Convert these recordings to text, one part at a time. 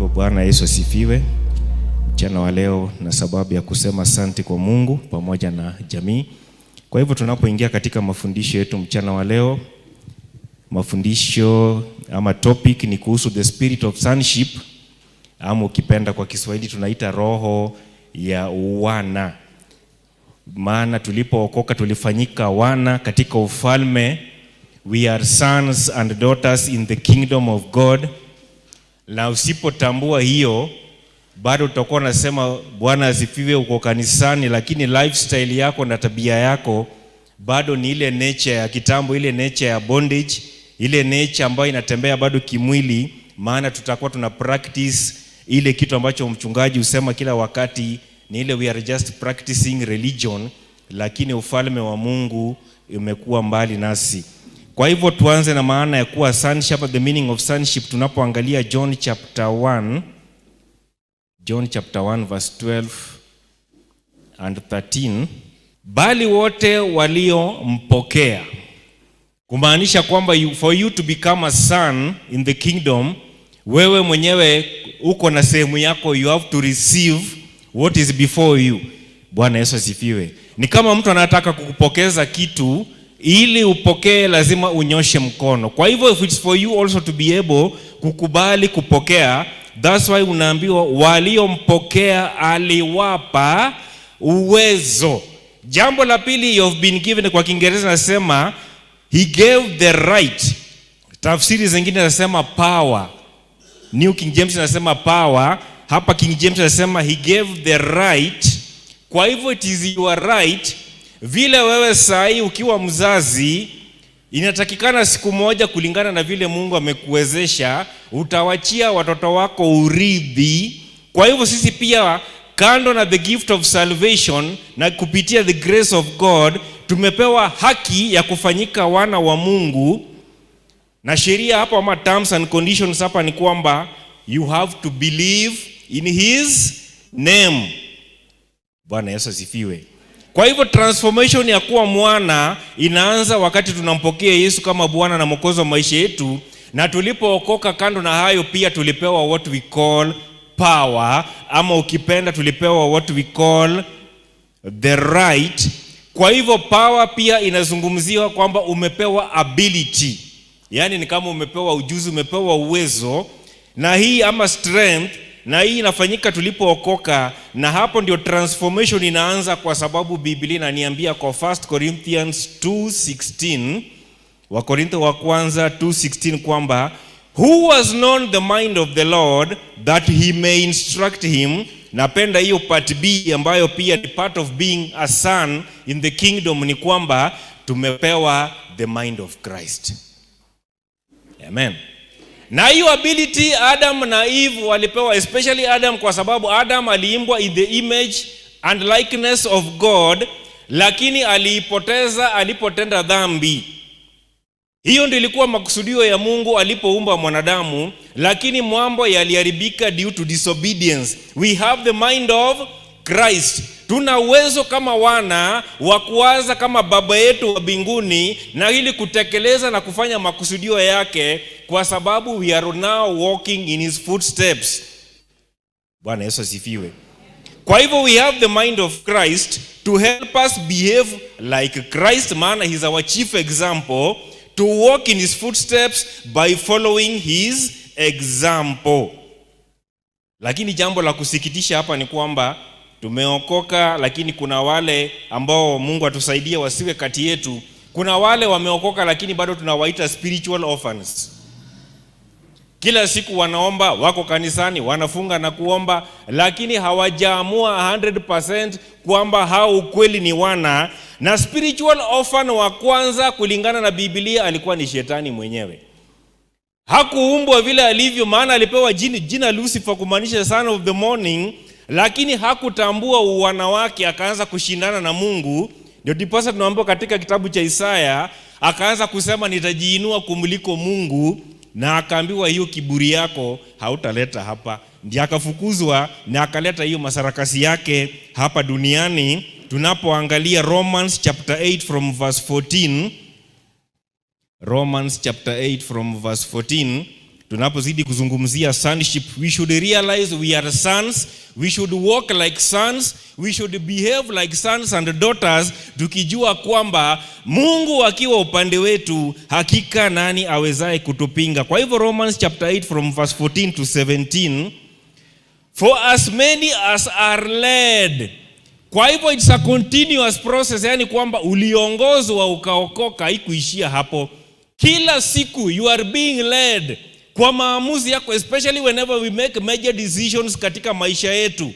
hivyo Bwana Yesu asifiwe. Mchana wa leo na sababu ya kusema asante kwa Mungu pamoja na jamii. Kwa hivyo tunapoingia katika mafundisho yetu mchana wa leo, mafundisho ama topic ni kuhusu the spirit of sonship, ama ukipenda kwa Kiswahili tunaita roho ya wana. Maana tulipookoka tulifanyika wana katika ufalme. We are sons and daughters in the kingdom of God. Na usipotambua hiyo, bado utakuwa unasema Bwana asifiwe, uko kanisani, lakini lifestyle yako na tabia yako bado ni ile nature ya kitambo, ile nature ya bondage, ile nature ambayo inatembea bado kimwili. Maana tutakuwa tuna practice ile kitu ambacho mchungaji husema kila wakati, ni ile we are just practicing religion, lakini ufalme wa Mungu umekuwa mbali nasi. Kwa hivyo tuanze na maana ya kuwa sonship, the meaning of sonship, tunapoangalia John chapter 1 verse 12 and 13. Bali wote waliompokea, kumaanisha kwamba for you to become a son in the kingdom, wewe mwenyewe uko na sehemu yako, you have to receive what is before you. Bwana Yesu asifiwe. Ni kama mtu anataka kukupokeza kitu, ili upokee lazima unyoshe mkono. Kwa hivyo if it's for you also to be able kukubali kupokea, that's why unaambiwa waliompokea aliwapa uwezo. Jambo la pili, you have been given, kwa Kiingereza nasema he gave the right. Tafsiri zingine nasema power. New King James nasema power, hapa King James nasema he gave the right. Kwa hivyo it is your right. Vile wewe sahi ukiwa mzazi, inatakikana siku moja kulingana na vile Mungu amekuwezesha, utawachia watoto wako urithi. Kwa hivyo sisi pia, kando na the gift of salvation na kupitia the grace of God, tumepewa haki ya kufanyika wana wa Mungu. Na sheria hapa ama terms and conditions hapa ni kwamba you have to believe in his name. Bwana Yesu asifiwe. Kwa hivyo transformation ya kuwa mwana inaanza wakati tunampokea Yesu kama Bwana na Mwokozi wa maisha yetu. Na tulipookoka, kando na hayo pia tulipewa what we call power, ama ukipenda tulipewa what we call the right. Kwa hivyo power pia inazungumziwa kwamba umepewa ability, yani ni kama umepewa ujuzi, umepewa uwezo. Na hii ama strength, na hii inafanyika tulipookoka, na hapo ndio transformation inaanza, kwa sababu Biblia inaniambia kwa 1 Corinthians 2:16, wa Korintho wa kwanza 2:16 kwamba who was known the mind of the Lord that he may instruct him. Napenda hiyo part B ambayo pia ni part of being a son in the kingdom, ni kwamba tumepewa the mind of Christ. Amen. Na hiyo ability Adam na Eve walipewa, especially Adam, kwa sababu Adam aliimbwa in the image and likeness of God, lakini aliipoteza alipotenda dhambi. Hiyo ndio ilikuwa makusudio ya Mungu alipoumba mwanadamu, lakini mambo yaliharibika due to disobedience. We have the mind of Christ. Tuna uwezo kama wana wa kuwaza kama baba yetu wa mbinguni, na ili kutekeleza na kufanya makusudio yake, kwa sababu we are now walking in his footsteps. Bwana Yesu asifiwe. Kwa hivyo we have the mind of Christ to help us behave like Christ, maana he's our chief example, to walk in his footsteps by following his example. Lakini jambo la kusikitisha hapa ni kwamba tumeokoka, lakini kuna wale ambao Mungu atusaidie wasiwe kati yetu. Kuna wale wameokoka lakini bado tunawaita spiritual orphans. Kila siku wanaomba, wako kanisani, wanafunga na kuomba, lakini hawajaamua 100% kwamba hao ukweli ni wana. Na spiritual orphan wa kwanza kulingana na Biblia alikuwa ni shetani mwenyewe. Hakuumbwa vile alivyo, maana alipewa jina Lucifer, kumaanisha son of the morning, lakini hakutambua uwana wake, akaanza kushindana na Mungu. Ndio dipasa tunaambiwa katika kitabu cha Isaya, akaanza kusema nitajiinua kumliko Mungu, na akaambiwa hiyo kiburi yako hautaleta hapa. Ndiye akafukuzwa na akaleta hiyo masarakasi yake hapa duniani. Tunapoangalia Romans chapter 8 from verse 14, Romans chapter 8 from verse 14, tunapozidi kuzungumzia sonship, we should realize we are sons, we should walk like sons, we should behave like sons and daughters, tukijua kwamba Mungu akiwa upande wetu, hakika nani awezaye kutupinga. Kwa hivyo Romans chapter 8 from verse 14 to 17, for as many as are led. Kwa hivyo it's a continuous process, yani kwamba uliongozwa ukaokoka, haikuishia hapo. Kila siku you are being led kwa maamuzi yako, especially whenever we make major decisions katika maisha yetu.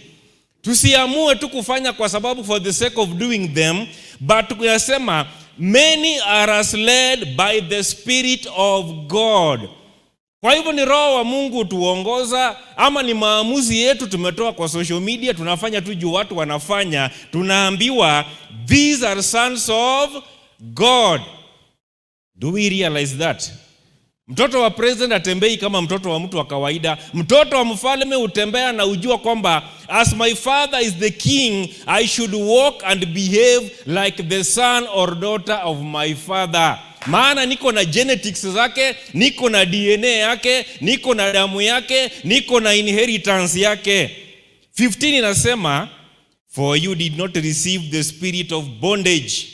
Tusiamue tu kufanya kwa sababu for the sake of doing them, but tunasema many are as led by the Spirit of God. Kwa hivyo ni Roho wa Mungu tuongoza, ama ni maamuzi yetu tumetoa kwa social media, tunafanya tu juu watu wanafanya, tunaambiwa these are sons of God. Do we realize that? Mtoto wa president atembei kama mtoto wa mtu wa kawaida. Mtoto wa mfalme utembea na ujua kwamba as my father is the king, I should walk and behave like the son or daughter of my father. Maana niko na genetics zake, niko na DNA yake, niko na damu yake, niko na inheritance yake. 15 inasema, for you did not receive the spirit of bondage.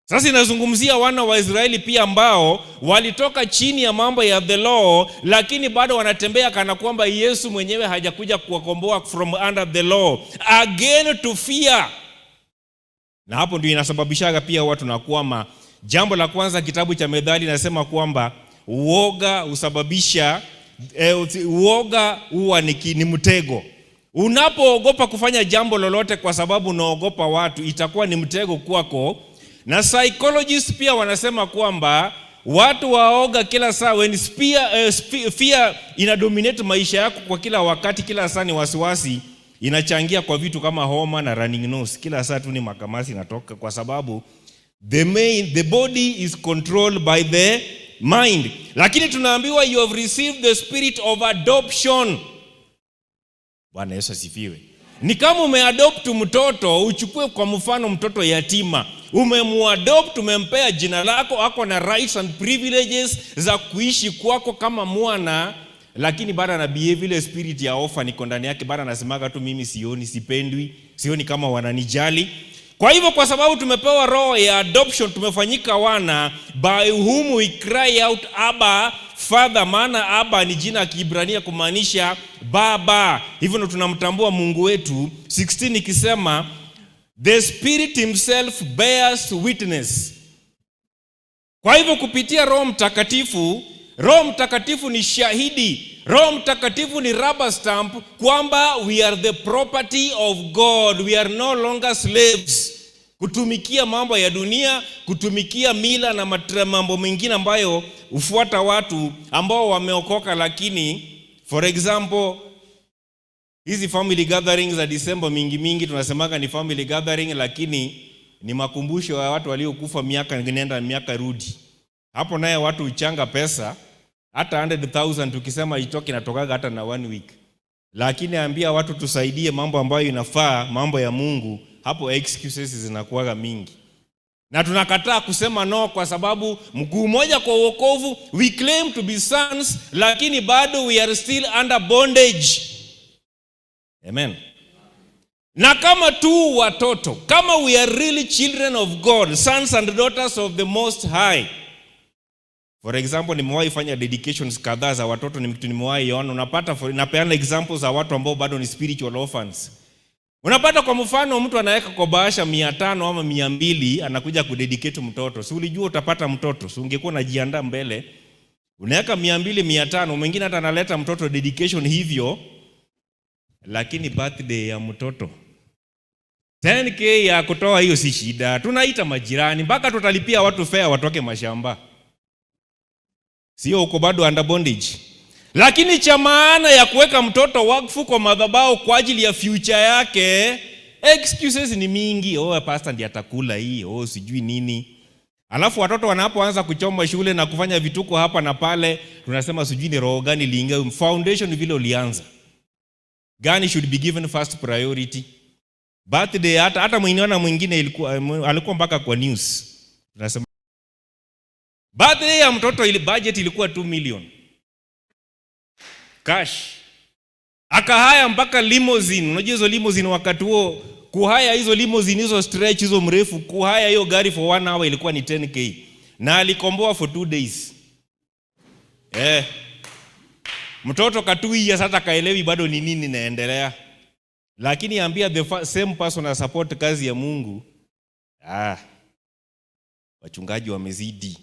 Sasa inazungumzia wana wa Israeli pia ambao walitoka chini ya mambo ya the law, lakini bado wanatembea kana kwamba Yesu mwenyewe hajakuja kuwakomboa from under the law. Again to fear. Na hapo ndio inasababishaga pia watu nakuama. Jambo la kwanza, kitabu cha Methali nasema kwamba uoga usababisha uoga huwa ni mtego. Unapoogopa kufanya jambo lolote kwa sababu unaogopa watu, itakuwa ni mtego kwako. Na psychologists pia wanasema kwamba watu waoga kila saa, when fear inadominate maisha yako kwa kila wakati, kila saa ni wasiwasi, inachangia kwa vitu kama homa na running nose. Kila saa tu ni makamasi inatoka kwa sababu the body is controlled by the mind. Lakini tunaambiwa you have received the spirit of adoption. Bwana Yesu asifiwe. Ni kama umeadopt mtoto, uchukue kwa mfano mtoto yatima. Umemuadopt, umempea jina lako, ako na rights and privileges za kuishi kwako kama mwana, lakini bado na behave ile spirit ya orphan iko ndani yake, bado anasemaga tu mimi sioni, sipendwi, sioni kama wananijali. Kwa hivyo kwa sababu tumepewa roho ya adoption, tumefanyika wana, by whom we cry out Abba Father. Maana Abba ni jina la Kiebrania kumaanisha baba. Hivyo ndo tunamtambua Mungu wetu. 16 ikisema the Spirit himself bears witness. Kwa hivyo kupitia Roho Mtakatifu ni shahidi. Roho Mtakatifu ni rubber stamp kwamba we are the property of God. We are no longer slaves. Kutumikia mambo ya dunia, kutumikia mila na mambo mengine ambayo ufuata watu ambao wameokoka. Lakini for example, hizi family gatherings za December mingi tunasemaga ni family gathering, lakini ni makumbusho ya watu waliokufa miaka nenda miaka rudi. Hapo naye watu uchanga pesa, hata 100,000 tukisema itoke natokaga hata na 1 week. Lakini ambia watu tusaidie mambo ambayo inafaa, mambo ya Mungu, hapo excuses zinakuwaga mingi. Na tunakataa kusema no kwa sababu mguu moja kwa wokovu, we claim to be sons, lakini bado we are still under bondage. Amen. Na kama tu watoto, kama we are really children of God, sons and daughters of the Most High. For example, nimewahi fanya dedications kadhaa za watoto, nimewahi ona, unapata napeana examples za watu ambao bado ni spiritual orphans. Unapata kwa mfano mtu anaweka kwa bahasha 500 ama 200, anakuja kudedicate mtoto. Si ulijua utapata mtoto? Si ungekuwa unajiandaa mbele? Unaweka 200, 500, mwingine hata analeta mtoto dedication hivyo, lakini birthday ya mtoto 10k ya kutoa, hiyo si shida. Tunaita majirani, mpaka tutalipia watu fare watoke mashamba. Sio uko bado under bondage. Lakini cha maana ya kuweka mtoto wakfu kwa madhabahu kwa ajili ya future yake, excuses ni mingi. Pastor ndiye atakula hii, sijui nini. Alafu watoto wanapoanza kuchoma shule na kufanya vituko hapa na pale, tunasema sijui ni roho gani liingia. Foundation vile ulianza gani should be given first priority. Birthday hata mwingine alikuwa mpaka kwa news. Tunasema birthday ya mtoto ile budget ilikuwa 2 million. cash. Akahaya mpaka limousine. Unajua hizo limousine wakati huo, kuhaya hizo limousine hizo stretch hizo mrefu, kuhaya hiyo gari for 1 hour ilikuwa ni 10k. Na alikomboa for 2 days. Mtoto katui ya sasa kaelewi bado ni nini naendelea. Lakini ambia the same person na support kazi ya Mungu. Wachungaji wamezidi.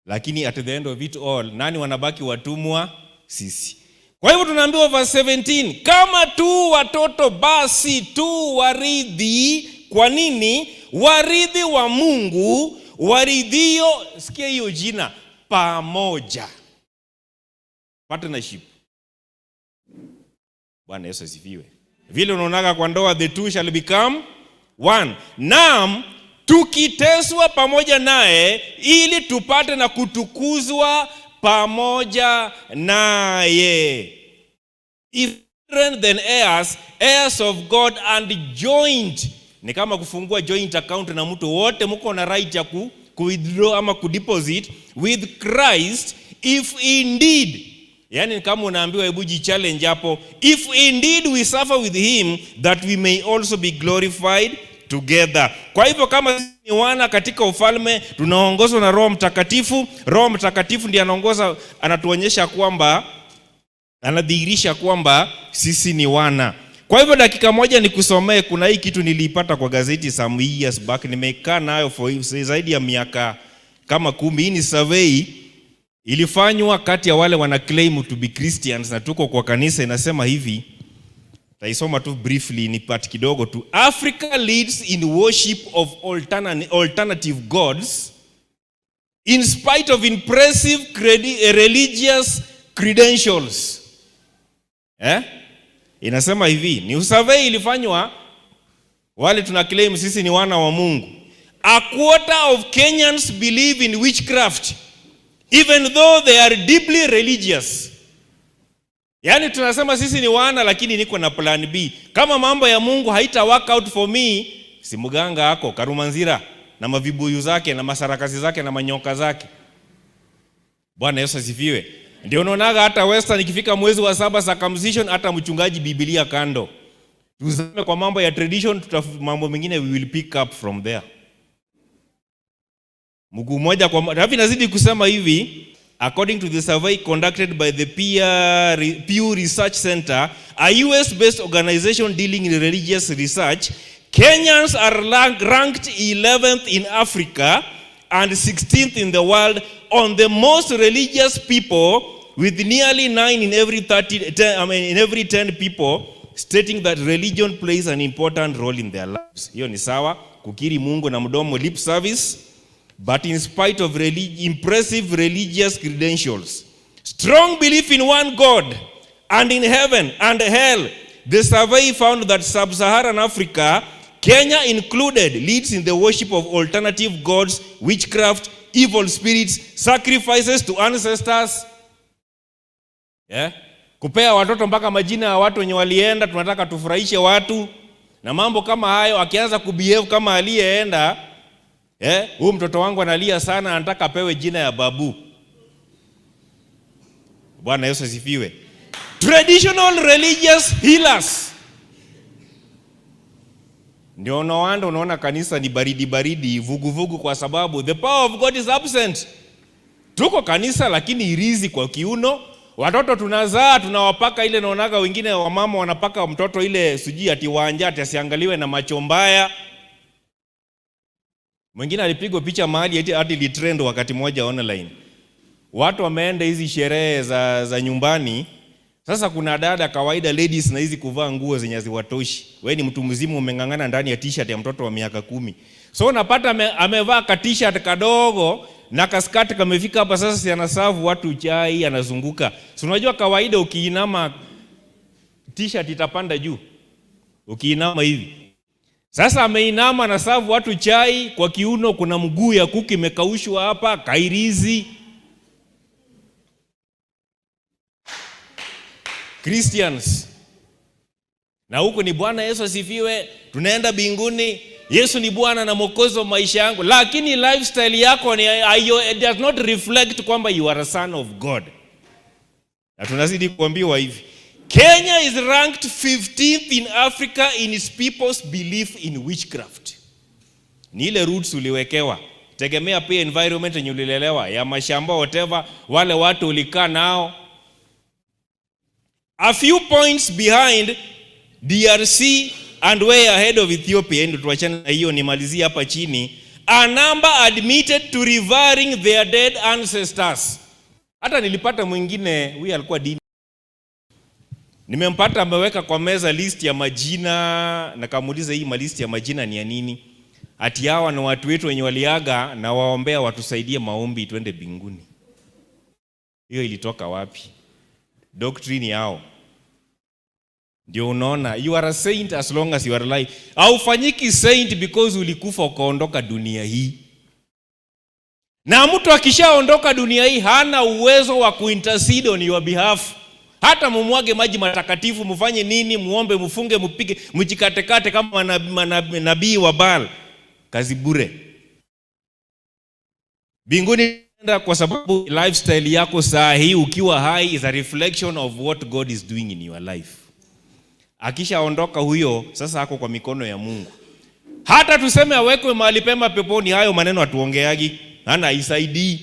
Lakini at the end of it all, nani wanabaki watumwa? Sisi. Kwa hivyo tunaambiwa verse 17, kama tu watoto basi tu warithi. Kwa nini? Warithi wa Mungu, waridhio, sikia hiyo jina, pamoja. Partnership. Bwana Yesu asifiwe. Vile unaonaga kwa ndoa, the two shall become one. Naam, tukiteswa pamoja naye ili tupate na kutukuzwa pamoja naye. If then heirs, heirs of God and joint. Ni kama kufungua joint account na mtu, wote mko na right ya withdraw ama kudeposit with Christ, if indeed, yani kama unaambiwa hebu challenge hapo, if indeed we suffer with him, that we may also be glorified together. Kwa hivyo kama ni wana katika ufalme, tunaongozwa na Roho Mtakatifu. Roho Mtakatifu ndiye anaongoza, anatuonyesha kwamba, anadhihirisha kwamba sisi ni wana. Kwa hivyo dakika moja nikusomee, kuna hii kitu niliipata kwa gazeti some years back, nimekaa nayo for zaidi ya miaka kama 10. Hii ni survey ilifanywa kati ya wale wana claim to be Christians na tuko kwa kanisa. Inasema hivi, taisoma tu briefly, ni part kidogo tu. Africa leads in worship of alternative gods in spite of impressive religious credentials. Inasema hivi, ni survey ilifanywa wale tuna claim sisi ni wana wa Mungu. A quarter of Kenyans believe in witchcraft even though they are deeply religious. Yani tunasema sisi ni wana, lakini niko na plan B. Kama mambo ya Mungu haita work out for me, si mganga yako Karumanzira na mavibuyu zake na masarakasi zake na manyoka zake. Bwana Yesu asifiwe. Ndio unaonaga hata Western ikifika mwezi wa 7 circumcision, hata mchungaji Biblia kando. Tuzame kwa mambo ya tradition, mambo mengine we will pick up from there. Mguu moja kwa moja. Hapo nazidi kusema hivi, according to the survey conducted by the Pew Research Center, a US-based organization dealing in religious research, Kenyans are ranked 11th in Africa and 16th in the world on the most religious people, with nearly 9 in every 10 people stating that religion plays an important role in their lives. Hiyo ni sawa, kukiri Mungu na mdomo, lip service, but in spite of impressive religious credentials, strong belief in one God and in heaven and hell, the survey found that sub-Saharan Africa, Kenya included, leads in the worship of alternative gods, witchcraft, evil spirits, sacrifices to ancestors. Kupea watoto mpaka majina ya watu wenye walienda, tunataka tufurahishe watu na mambo kama hayo. Akianza kubehave kama aliyeenda, huyu mtoto wangu analia sana, anataka apewe jina ya babu. Bwana Yesu asifiwe. Traditional religious healers. Ndio unaona kanisa ni baridi vugu kwa sababu the power of God is absent. Tuko kanisa lakini irizi kwa kiuno. Watoto tunazaa, tunawapaka ile, naonaga wengine wa mama wanapaka mtoto ile sujui ati wanja ati asiangaliwe na macho mbaya. Mwingine alipigwa picha mahali hadi li trend wakati mmoja online. Watu wameenda hizi sherehe za nyumbani. Sasa kuna dada kawaida ladies na hizi kuvaa nguo zenye haziwatoshi. Wewe ni mtu mzima umengangana ndani ya t-shirt ya mtoto wa miaka 10. So unapata amevaa ka t-shirt kadogo na kaskati kamefika hapa, sasa si anasavu watu chai, anazunguka. So unajua kawaida ukiinama t-shirt itapanda juu. Ukiinama hivi. Sasa ameinama na savu watu chai, kwa kiuno kuna mguu ya kuku imekaushwa hapa, kairizi. Christians. Na huko ni Bwana Yesu asifiwe, tunaenda mbinguni, Yesu ni Bwana na Mwokozi wa maisha yangu, lakini lifestyle yako it does not reflect kwamba you are a son of God. Na tunazidi kuambiwa hivi, Kenya is ranked 15th in Africa in its people's belief in witchcraft. Ni ile roots uliwekewa. Tegemea pia environment yenye ulilelewa, ya mashamba whatever, wale watu ulikaa nao. A few points behind DRC and way ahead of Ethiopia. Ndio tuachane na hiyo, nimalizie hapa chini. A number admitted to revering their dead ancestors. Hata nilipata mwingine, huyu alikuwa dini. Nimempata ameweka kwa meza list ya majina, na kamuuliza hii list ya majina ni ya nini? Ati hawa na watu wetu wenye waliaga na waombea watusaidie maombi twende mbinguni. Hiyo ilitoka wapi? Doctrine yao. Ndio unaona, you are a saint as long as you are alive. Haufanyiki saint because ulikufa ukaondoka dunia hii. Na mtu akishaondoka dunia hii hana uwezo wa kuintercede on your behalf. Hata mumwage maji matakatifu, mfanye nini, muombe, mfunge, mpige, mjikatekate kama nabii wa Baal, kazi bure. Mbinguni kwa sababu lifestyle yako saa hii ukiwa hai is a reflection of what God is doing in your life. Akishaondoka huyo, sasa ako kwa mikono ya Mungu. Hata tuseme awekwe mahali pema peponi, hayo maneno atuongeagi, hana isaidii.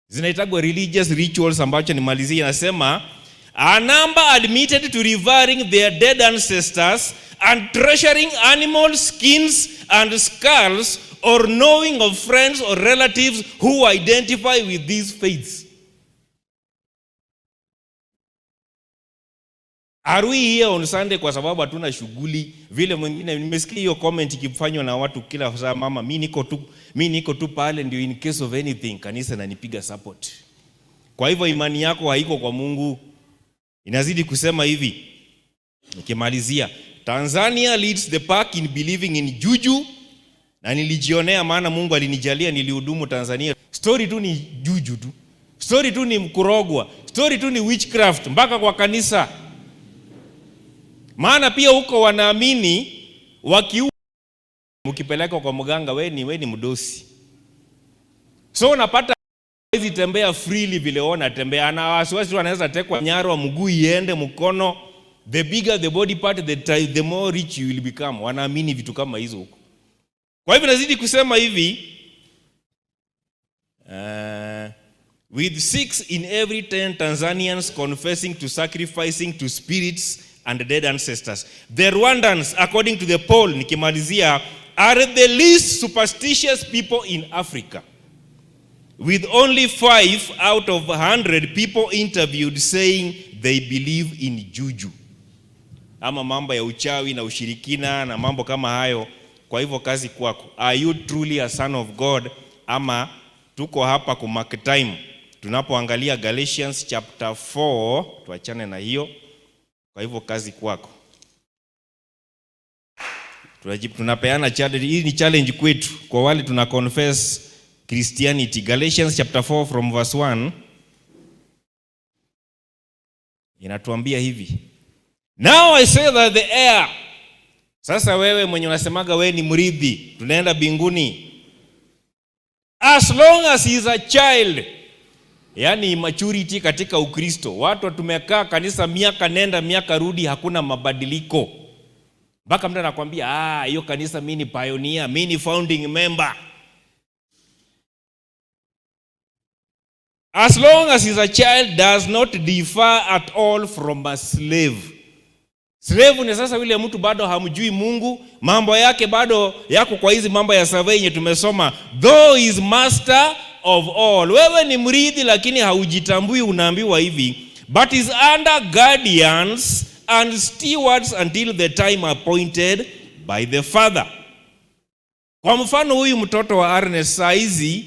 Zinaitagwa religious rituals, ambacho nimalizia nasema, a number admitted to revering their dead ancestors and treasuring animal skins and skulls, or knowing of friends or relatives who identify with these faiths. Are we here on Sunday kwa sababu hatuna shughuli? Vile mwingine nimesikia hiyo comment ikifanywa na watu kila saa, mama mimi niko tu pale ndio in case of anything kanisa na nipiga support. Kwa hivyo imani yako haiko kwa Mungu. Inazidi kusema hivi, nikimalizia, Tanzania leads the pack in believing in juju, na nilijionea maana Mungu alinijalia nilihudumu Tanzania. Story tu ni juju tu. Story tu ni mkurogwa. Story tu ni witchcraft mpaka kwa kanisa. Maana pia huko wanaamini ukipeleka kwa mganga we ni mdosi. So unapata hizi tembea freely vile ona tembea, na wasiwasi wanaweza tekwa nyaro, mguu iende, mkono. The bigger the body part, the more rich you will become. Wanaamini vitu kama hizo huko. Kwa hivyo nazidi kusema hivi, with 6 in every 10 Tanzanians confessing to sacrificing to spirits and dead ancestors. The Rwandans, according to the poll, nikimalizia, are the least superstitious people in Africa, with only 5 out of 100 people interviewed saying they believe in juju, ama mambo ya uchawi na ushirikina na mambo kama hayo. Kwa hivyo kazi kwako, are you truly a son of God, ama tuko hapa ku mark time? Tunapoangalia Galatians chapter 4, tuachane na hiyo. Kwa hivyo kazi kwako. Tunapeana challenge, hii ni challenge kwetu kwa wale tuna confess Christianity. Galatians chapter 4 from verse 1 inatuambia hivi, now I say that the heir. Sasa wewe mwenye unasemaga wewe ni mrithi, tunaenda mbinguni, as long as he is a child, yani maturity katika Ukristo. Watu tumekaa kanisa miaka nenda miaka rudi, hakuna mabadiliko. Mpaka mtu anakuambia hiyo kanisa mimi ni pioneer, mimi ni founding member. As long as he is a child, does not differ at all from a slave. Slave ni sasa yule mtu bado hamjui Mungu, mambo yake bado yako kwa hizi mambo ya survey yenye tumesoma, though is master of all. Wewe ni mrithi lakini haujitambui, unaambiwa hivi, but is under guardians and stewards until the time appointed by the father. Kwa mfano huyu mtoto wa Ernest saizi,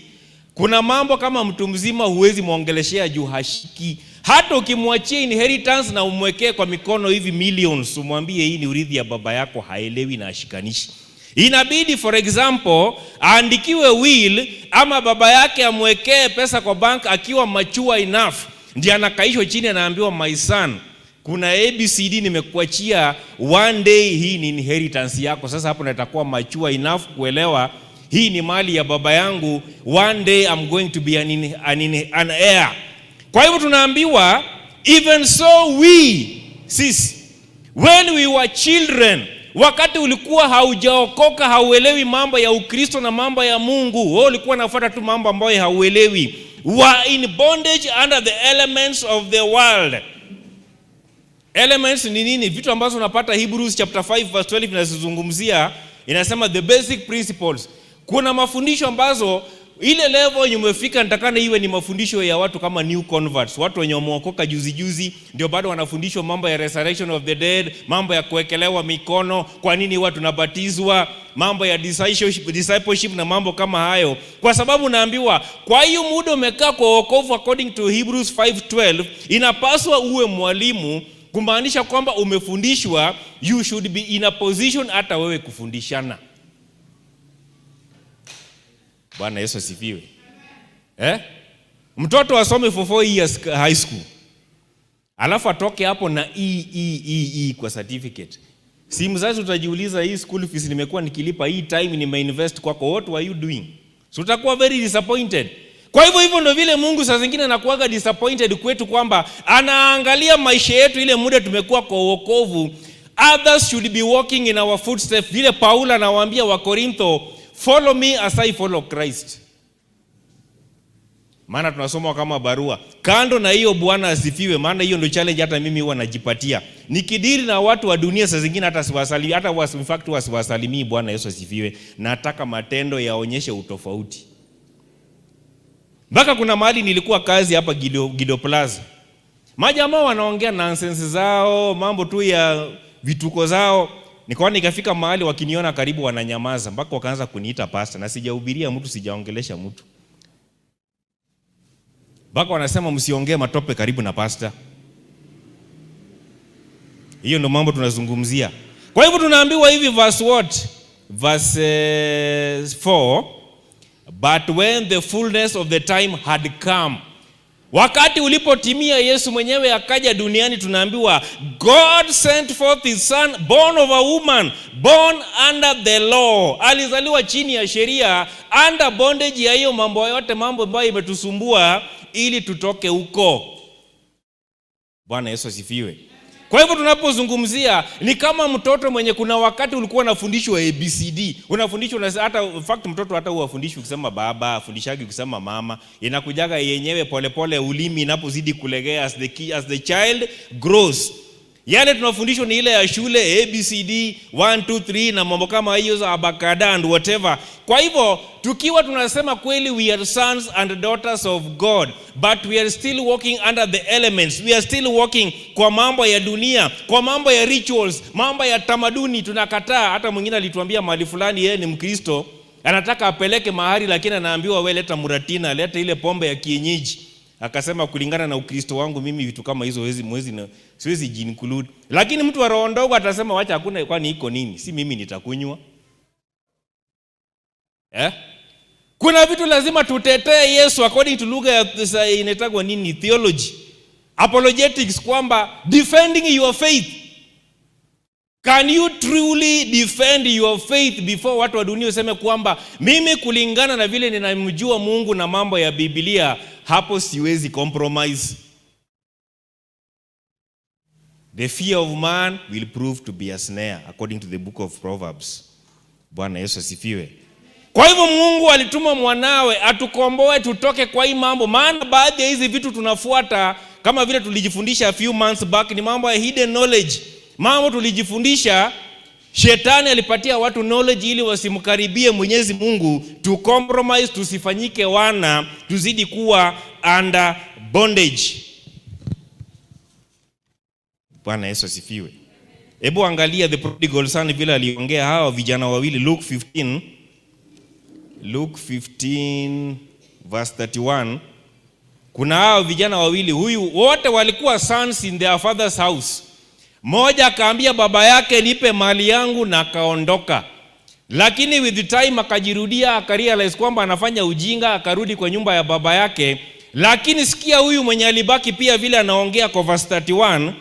kuna mambo kama mtu mzima huwezi muongeleshea juu hashiki. Hata ukimwachia inheritance na umwekee kwa mikono hivi millions, umwambie hii ni urithi ya baba yako, haelewi na ashikanishi. Inabidi for example aandikiwe will, ama baba yake amwekee pesa kwa bank akiwa mature enough, ndiye anakaishwa chini anaambiwa, my son, kuna ABCD nimekuachia, one day hii ni inheritance yako. Sasa hapo natakuwa mature enough kuelewa hii ni mali ya baba yangu, one day I'm going to be an heir. Kwa hivyo tunaambiwa even so we, sisi, when we were children, wakati ulikuwa haujaokoka, hauelewi mambo ya Ukristo na mambo ya Mungu, wewe ulikuwa unafuata tu mambo ambayo hauelewi, were in bondage under the elements of the world. Elements ni nini? Vitu ambazo unapata Hebrews chapter 5 verse 12 inazungumzia, inasema the basic principles. Kuna mafundisho ambazo ile level umefika nitakana iwe ni mafundisho ya watu kama new converts, watu wenye wameokoka juzi ndio bado wanafundishwa mambo ya resurrection of the dead, mambo ya kuwekelewa mikono, kwa nini watu tunabatizwa, mambo ya discipleship na mambo kama hayo. Kwa sababu naambiwa kwa hiyo muda umekaa kwa wokovu according to Hebrews 5:12, inapaswa uwe mwalimu, kumaanisha kwamba umefundishwa, you should be in a position hata wewe kufundishana. Bwana Yesu asifiwe. Mtoto asome for 4 years high school, alafu atoke hapo na E kwa certificate. Si mzazi utajiuliza, hii school fees nimekuwa nikilipa, hii time nimeinvest kwako, what were you doing? So utakuwa very disappointed. Kwa hivyo ndio vile Mungu saa zingine anakuaga disappointed kwetu, kwamba anaangalia maisha yetu ile muda tumekuwa kwa wokovu. Others should be walking in our footsteps. Vile Paulo anawaambia wa Korintho, follow me as I follow Christ. Maana tunasoma kama barua. Kando na hiyo Bwana asifiwe, maana hiyo ndio challenge hata mimi huwa najipatia. Nikidili na watu wa dunia saa zingine hata siwasalimii, hata in fact wasiwasalimii Bwana Yesu asifiwe. Nataka matendo yaonyeshe utofauti. Mpaka kuna mahali nilikuwa kazi hapa Gido Plaza. Majamaa wanaongea nonsense zao, mambo tu ya vituko zao. Nikaona ikafika mahali wakiniona karibu wananyamaza, mpaka wakaanza kuniita pastor, na sijahubiria mtu, sijaongelesha mtu. Mpaka wanasema msiongee matope karibu na pastor. Hiyo ndio mambo tunazungumzia. Kwa hivyo tunaambiwa hivi verse 4, but when the fullness of the time had come, wakati ulipotimia Yesu mwenyewe akaja duniani, tunaambiwa God sent forth his son, born of a woman, born under the law. Alizaliwa chini ya sheria, under bondage ya hiyo mambo yote, mambo ambayo imetusumbua, ili tutoke huko. Bwana Yesu asifiwe. Kwa hivyo tunapozungumzia ni kama mtoto mwenye kuna wakati ulikuwa unafundishwa ABCD, unafundishwa hata in fact mtoto hata huafundishwi kusema baba, afundishagi kusema mama, inakujaga yenyewe polepole ulimi inapozidi kulegea as the child grows. Yale tunafundishwa ni ile ya shule ABCD 1 2 3 na mambo kama hiyo za abakada and whatever. Kwa hivyo tukiwa tunasema kweli we are sons and daughters of God, but we are still walking under the elements. We are still walking kwa mambo ya dunia, kwa mambo ya rituals, mambo ya tamaduni tunakataa. Hata mwingine alituambia mahali fulani yeye ni Mkristo, anataka apeleke mahali, lakini anaambiwa wewe leta muratina, leta ile pombe ya kienyeji. Akasema kulingana na Ukristo wangu mimi vitu kama hizo siwezi jinclude. Lakini mtu wa roho ndogo atasema wacha hakuna, kwani iko nini? Si mimi nitakunywa. Kuna vitu lazima tutetee Yesu according to lugha ya inatagwa nini? Theology. Apologetics, kwamba defending your faith. Can you truly defend your faith before watu wa dunia useme kwamba mimi kulingana na vile ninamjua Mungu na mambo ya Biblia, hapo siwezi compromise. The fear of man will prove to be a snare according to the book of Proverbs. Bwana Yesu asifiwe. Kwa hivyo Mungu alituma mwanawe atukomboe tutoke kwa hii mambo, maana baadhi ya hizi vitu tunafuata kama vile tulijifundisha a few months back ni mambo ya hidden knowledge. Mambo tulijifundisha, shetani alipatia watu knowledge ili wasimkaribie Mwenyezi Mungu, to compromise, tusifanyike wana, tuzidi kuwa under bondage. Bwana Yesu asifiwe. Hebu angalia the prodigal son vile aliongea hawa vijana wawili, Luke 15 verse 31. Kuna hao vijana wawili, huyu wote walikuwa sons in their father's house. Mmoja akaambia baba yake nipe mali yangu na akaondoka. Lakini with the time akajirudia, akarealize kwamba anafanya ujinga, akarudi kwa nyumba ya baba yake. Lakini sikia huyu mwenye alibaki pia vile anaongea kwa verse 31.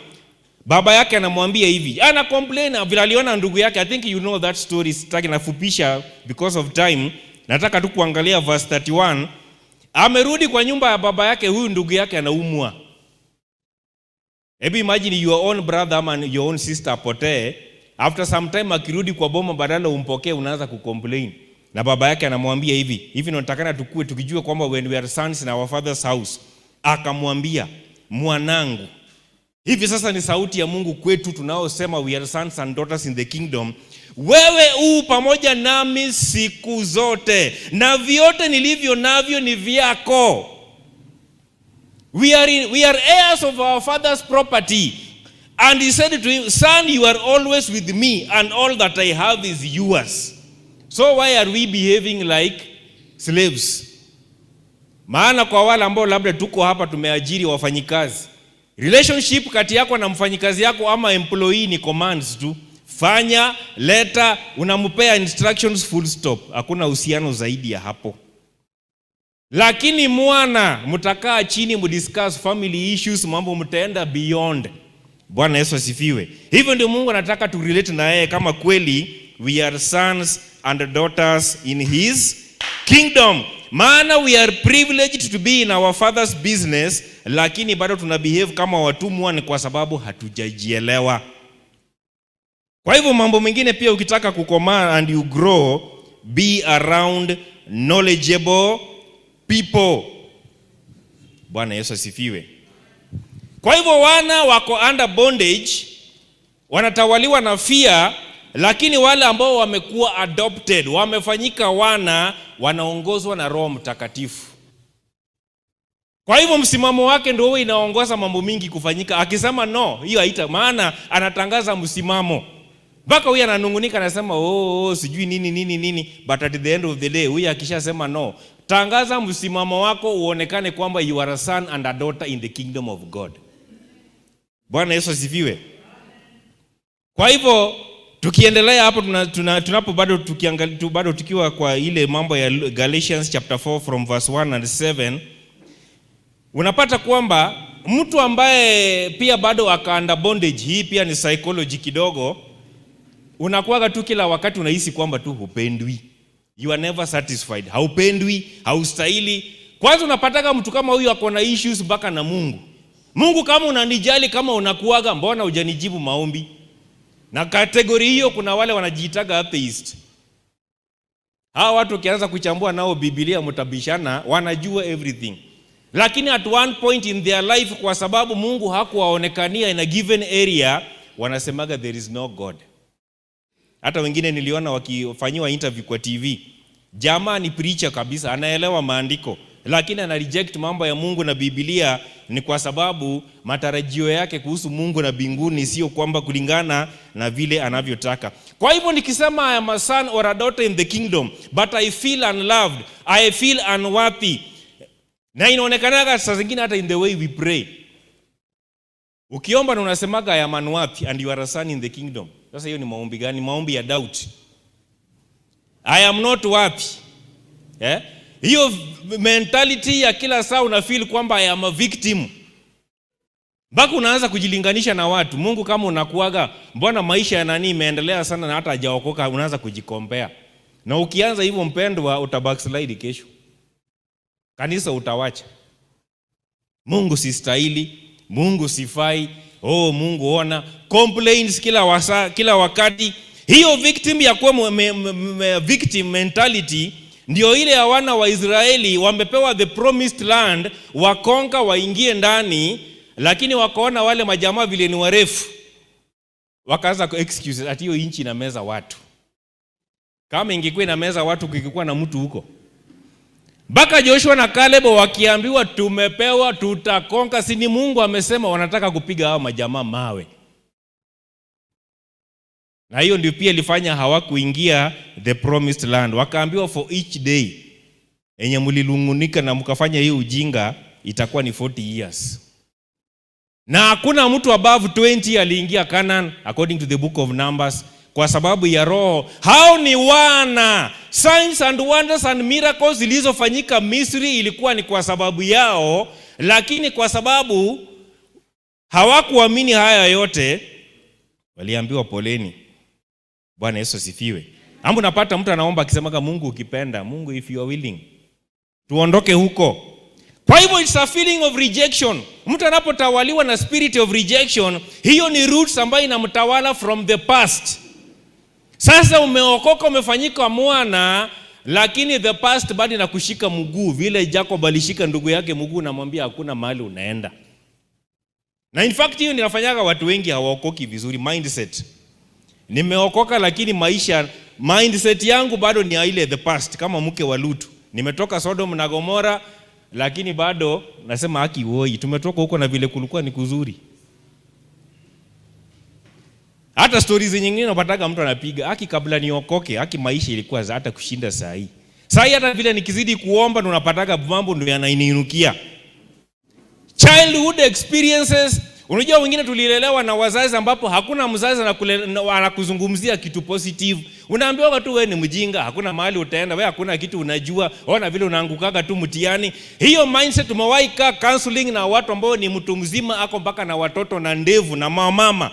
Baba yake anamwambia hivi, ana complain vile aliona ndugu yake. I think you know that story, sitaki nafupisha because of time. Nataka tu kuangalia verse 31. Amerudi kwa nyumba ya baba yake, huyu ndugu yake anaumwa. Hebu imagine your own brother ama your own sister apotee, after some time akirudi kwa boma, badala umpokee unaanza kucomplain. Na baba yake anamwambia hivi tunatakana tukue tukijua kwamba when we are sons in our father's house. Akamwambia, mwanangu, hivi sasa ni sauti ya Mungu kwetu tunaosema we are sons and daughters in the kingdom. Wewe pamoja nami siku zote, na vyote nilivyo navyo ni vyako. We are heirs of our father's property. And he said to him, son, you are always with me, and all that I have is yours. So why are we behaving like slaves? Maana kwa wale ambao labda tuko hapa tumeajiri wafanyikazi, relationship kati yako na mfanyikazi yako ama employee ni commands tu. Fanya, leta, unampea instructions, full stop. Hakuna uhusiano zaidi ya hapo. Lakini mwana, mtakaa chini mdiscuss family issues, mambo mtaenda beyond. Bwana Yesu asifiwe. Hivyo ndio Mungu anataka tu relate na yeye kama kweli we are sons and daughters in his kingdom. Maana we are privileged to be in our father's business, lakini bado tuna behave kama watumwa ni kwa sababu hatujajielewa. Kwa hivyo mambo mengine pia ukitaka kukomaa and you grow, be around knowledgeable people. Bwana Yesu asifiwe. Kwa hivyo wana wako under bondage, wanatawaliwa na fear, lakini wale ambao wamekuwa adopted, wamefanyika wana, wanaongozwa na Roho Mtakatifu. Kwa hivyo msimamo wake ndio huo inaongoza mambo mingi kufanyika. Akisema no, hiyo haita, maana anatangaza msimamo. Mpaka huyu ananungunika anasema sijui nini, but at the end of the day huyu akishasema no, tangaza msimamo wako uonekane kwamba you are a son and a daughter in the kingdom of God. Bwana Yesu asifiwe. Kwa hivyo tukiendelea hapo tunapo bado tukiangalia bado tukiwa kwa ile mambo ya Galatians chapter 4 from verse 1 and 7, unapata kwamba mtu ambaye pia bado aka under bondage, hii pia ni psychology kidogo, unakuwaga tu kila wakati unahisi kwamba tu hupendwi. You are never satisfied. Haupendwi, haustahili. Kwanza unapataka mtu kama huyu ako na issues mpaka na Mungu. Mungu, kama unanijali, kama unakuaga, mbona hujanijibu maombi? Na kategori hiyo kuna wale wanajiitaga atheist. Hawa watu ukianza kuchambua nao Biblia mtabishana, wanajua everything. Lakini at one point in their life, kwa sababu Mungu hakuwaonekania in a given area, wanasemaga there is no God. Hata wengine niliona wakifanyiwa interview kwa TV. Jamaa ni preacher kabisa, anaelewa maandiko, lakini ana reject mambo ya Mungu na Biblia. Ni kwa sababu matarajio yake kuhusu Mungu na mbinguni sio kwamba kulingana na vile anavyotaka. Kwa hivyo nikisema I am a son or a daughter in the kingdom, but I feel unloved, I feel unworthy, na inaonekanaga saa zingine hata in the way we pray. Ukiomba na unasemaga I am unworthy and you are a son in the kingdom. Sasa hiyo ni maombi gani? Maombi ya doubt. I am not worthy. Hiyo mentality ya kila saa una feel kwamba I am a victim. Mpaka unaanza kujilinganisha na watu. Mungu, kama unakuaga, mbona maisha ya nani imeendelea sana na hata hajaokoka, unaanza kujikompea. Na ukianza hivyo mpendwa, utabackslide kesho. Kanisa utawacha. Mungu sistahili, Mungu sifai, Mungu ona, complaints kila wakati. Hiyo victim ya kuwa victim mentality ndio ile ya wana wa Israeli. Wamepewa the promised land, wakonga waingie ndani, lakini wakaona wale majamaa vile ni warefu, wakaanza ku excuse ati hiyo inchi na meza watu. Kama ingekuwa na meza watu, kingekuwa na mtu huko. Mpaka Joshua na Caleb wakiambiwa tumepewa, tutakonga, si ni Mungu amesema, wanataka kupiga hao majamaa mawe. Na hiyo ndio pia ilifanya hawakuingia the promised land. Wakaambiwa for each day enye mlilungunika na mkafanya hiyo ujinga itakuwa ni 40 years. Na hakuna mtu above 20 aliingia Canaan according to the book of Numbers kwa sababu ya roho. Hao ni wana. Signs and wonders and miracles zilizofanyika Misri ilikuwa ni kwa sababu yao, lakini kwa sababu hawakuamini haya yote waliambiwa poleni. Bwana Yesu asifiwe. Ambu napata mtu anaomba akisemaga Mungu ukipenda, Mungu if you are willing. tuondoke huko. Kwa hivyo it's a feeling of rejection. Mtu anapotawaliwa na spirit of rejection, hiyo ni roots ambayo inamtawala from the past. Sasa umeokoka, umefanyika mwana, lakini the past bado inakushika mguu vile Jacob alishika ndugu yake mguu na mwambia hakuna mahali unaenda. Na in fact hiyo ninafanyaga watu wengi hawaokoki vizuri, mindset. Nimeokoka lakini mindset yangu bado ni ile the past, kama mke wa Lutu. Nimetoka Sodom na Gomora lakini bado nasema haki woi, tumetoka huko na vile kulikuwa ni kuzuri. Hata stories nyingine unapataga mtu anapiga, haki kabla niokoke, haki maisha ilikuwa hata kushinda saa hii. Saa hii hata vile nikizidi kuomba unapataga mambo ndio yananiinukia. Childhood experiences. Unajua wengine tulilelewa na wazazi ambapo hakuna mzazi anakuzungumzia kitu positive. Unaambiwa tu wewe ni mjinga, hakuna mahali utaenda, wewe hakuna kitu unajua, ona vile unaangukaga tu mtihani. Hiyo mindset umewahi kaa counseling na watu ambao ni mtu mzima ako mpaka na watoto na ndevu na mama.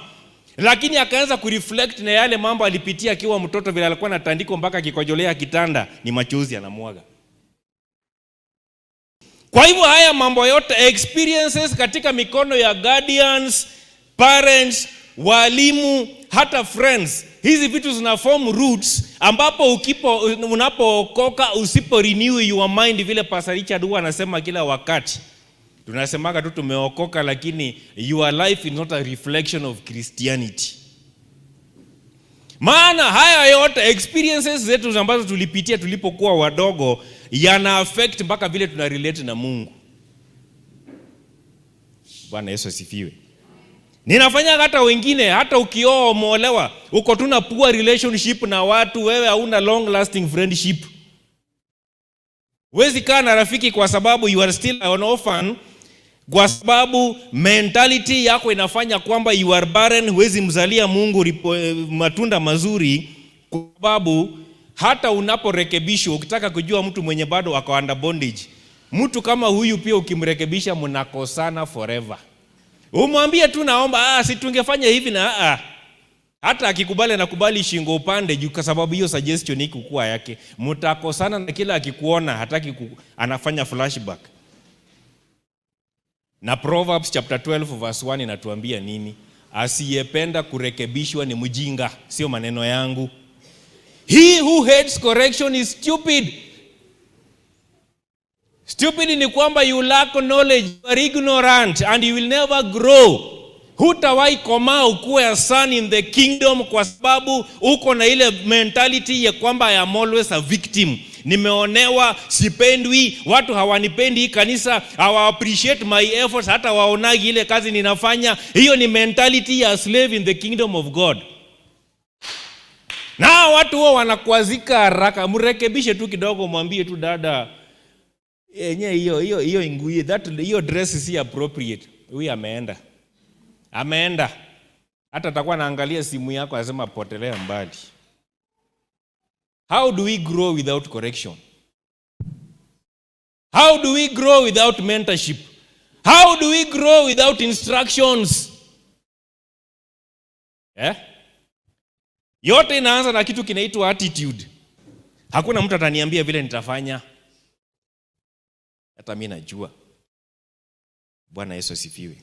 Lakini akaanza kureflect na yale mambo alipitia akiwa mtoto vile alikuwa anatandikwa mpaka akikojolea kitanda, ni machozi anamwaga. Kwa hivyo haya mambo yote experiences katika mikono ya guardians, parents, walimu, hata friends. Hizi vitu zina form roots ambapo unapookoka usipo renew your mind vile Pastor Richard huwa anasema kila wakati. Tunasemaga tu tumeokoka lakini your life is not a reflection of Christianity. Maana haya yote experiences zetu ambazo tulipitia tulipokuwa wadogo yana affect mpaka vile tuna relate na Mungu. Bwana Yesu asifiwe. Ninafanya hata wengine, hata ukioa umeolewa, uko tuna poor relationship na watu, wewe hauna long lasting friendship. Huwezi kaa na rafiki kwa sababu you are still an orphan, kwa sababu mentality yako inafanya kwamba you are barren, huwezi mzalia Mungu matunda mazuri, kwa sababu hata unaporekebishwa, ukitaka kujua mtu mwenye bado ako under bondage, mtu kama huyu pia ukimrekebisha mnakosana forever. Umwambie tu naomba, si tungefanya hivi na hata akikubali na kubali shingo upande juu kwa sababu hiyo suggestion iko kwa yake, mtakosana na kila akikuona hataki anafanya flashback. Na Proverbs chapter 12 verse 1 inatuambia nini? Asiyependa kurekebishwa ni mjinga, sio maneno yangu. He who hates correction is stupid. Stupid ni kwamba you lack knowledge, you are ignorant and you will never grow. Hutawahi komaa ukuwe a son in the kingdom kwa sababu uko na ile mentality ya kwamba I am always a victim. Nimeonewa, sipendwi, watu hawanipendi, kanisa hawa appreciate my efforts, hata waonagi ile kazi ninafanya. Hiyo ni mentality ya slave in the kingdom of God. Na watu wao wanakuazika haraka, mrekebishe tu kidogo, mwambie tu dada, hiyo ingui, hiyo dress si appropriate. Huyu ameenda. Hata atakuwa anaangalia simu yako anasema potelea mbali. How do we grow without correction? How do we grow without mentorship? How do we grow without instructions? Yote inaanza na kitu kinaitwa attitude. Hakuna mtu ataniambia vile nitafanya. Hata mimi najua. Bwana Yesu asifiwe.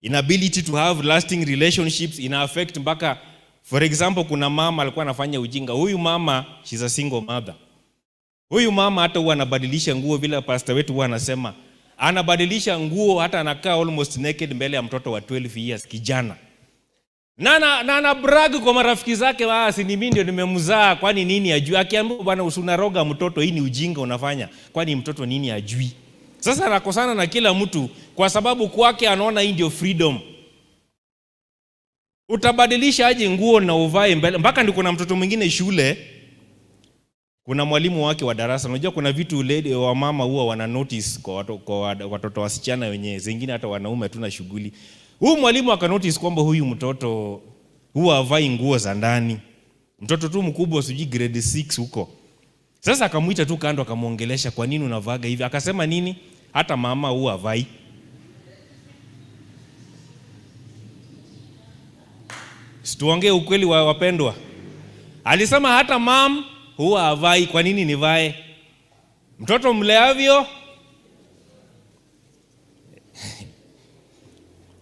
Inability to have lasting relationships ina affect mpaka, for example, kuna mama alikuwa anafanya ujinga. Huyu mama, she's a single mother. Huyu mama hata huwa anabadilisha nguo vile pastor wetu huwa anasema. Anabadilisha nguo hata anakaa almost naked mbele ya mtoto wa 12 years kijana. Na brag kwa marafiki zake, si mimi ndio nimemzaa, kwani nini ajui? Akiambia bwana usunaroga mtoto, hii ni ujinga unafanya, kwani mtoto nini ajui? Sasa anakosana na kila mtu kwa sababu kwake anaona hii ndio freedom. Utabadilisha aje nguo na uvae mbele? Mpaka ndiko na mtoto mwingine shule, kuna mwalimu wake wa darasa. Unajua kuna vitu wa mama huwa wana notice kwa watoto wasichana wenyewe, zingine hata wanaume tuna shughuli. Huyu mwalimu akanotice kwamba huyu mtoto huwa havai nguo za ndani. Mtoto tu mkubwa sijui grade 6 huko. Sasa akamuita tu kando akamuongelesha, kwa nini unavaga hivi? Akasema nini? Hata mama huwa havai. Situongee ukweli wapendwa. Alisema hata mom huwa havai, kwa nini nivae? Mtoto mleavyo.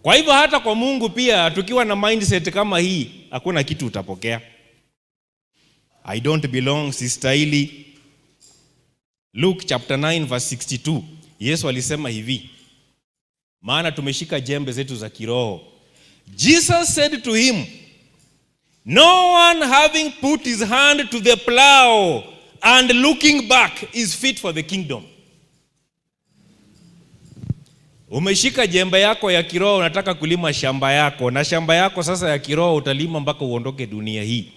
Kwa hivyo hata kwa Mungu pia tukiwa na mindset kama hii, hakuna kitu utapokea. I don't belong, sistahili. Luke chapter 9 verse 62. Yesu alisema hivi, maana tumeshika jembe zetu za kiroho. Jesus said to him, no one having put his hand to the plow and looking back is fit for the kingdom. Umeshika jembe yako ya kiroho, unataka kulima shamba yako, na shamba yako sasa ya kiroho utalima mpaka uondoke dunia hii.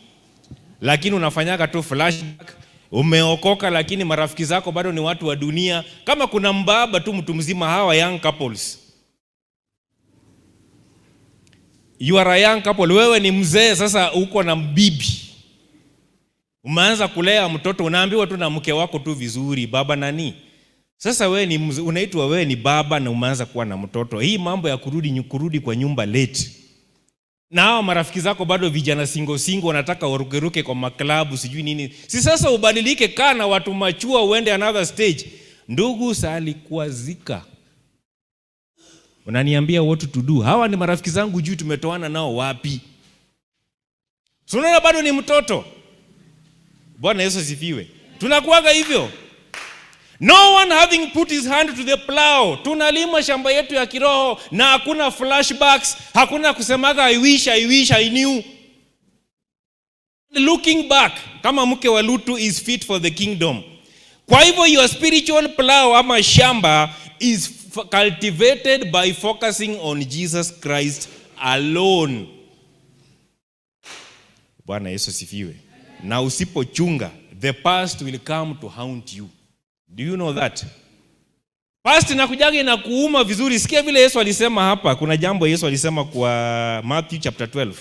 Lakini unafanyaga tu flashback, umeokoka lakini marafiki zako bado ni watu wa dunia. Kama kuna mbaba tu mtu mzima, hawa young couples. You are a young couple, wewe ni mzee sasa, uko na bibi. Umeanza kulea mtoto, unaambiwa tu na mke wako tu vizuri, baba nani. Sasa wewe ni unaitwa wewe ni baba na umeanza kuwa na mtoto. Hii mambo ya kurudi kwa nyumba late. Na hao marafiki zako bado vijana single wanataka warukeruke kwa maklabu sijui nini. Si sasa ubadilike, kana watu machua uende another stage. Ndugu salikuwa zika. Unaniambia what to do. Hawa ni marafiki zangu juu tumetoana nao wapi? Unaona bado ni mtoto. Bwana Yesu asifiwe. Tunakuaga hivyo. No one having put his hand to the plow. Tunalima shamba yetu ya kiroho na hakuna flashbacks, hakuna kusemaga I wish I knew. Looking back, kama mke wa Lutu, is fit for the kingdom. Kwa hivyo your spiritual plow ama shamba is cultivated by focusing on Jesus Christ alone. Bwana Yesu asifiwe. Na usipochunga, the past will come to haunt you. Do you know that? Past inakujaga na kuuma vizuri. Sikia vile Yesu alisema hapa. Kuna jambo Yesu alisema kwa Matthew chapter 12.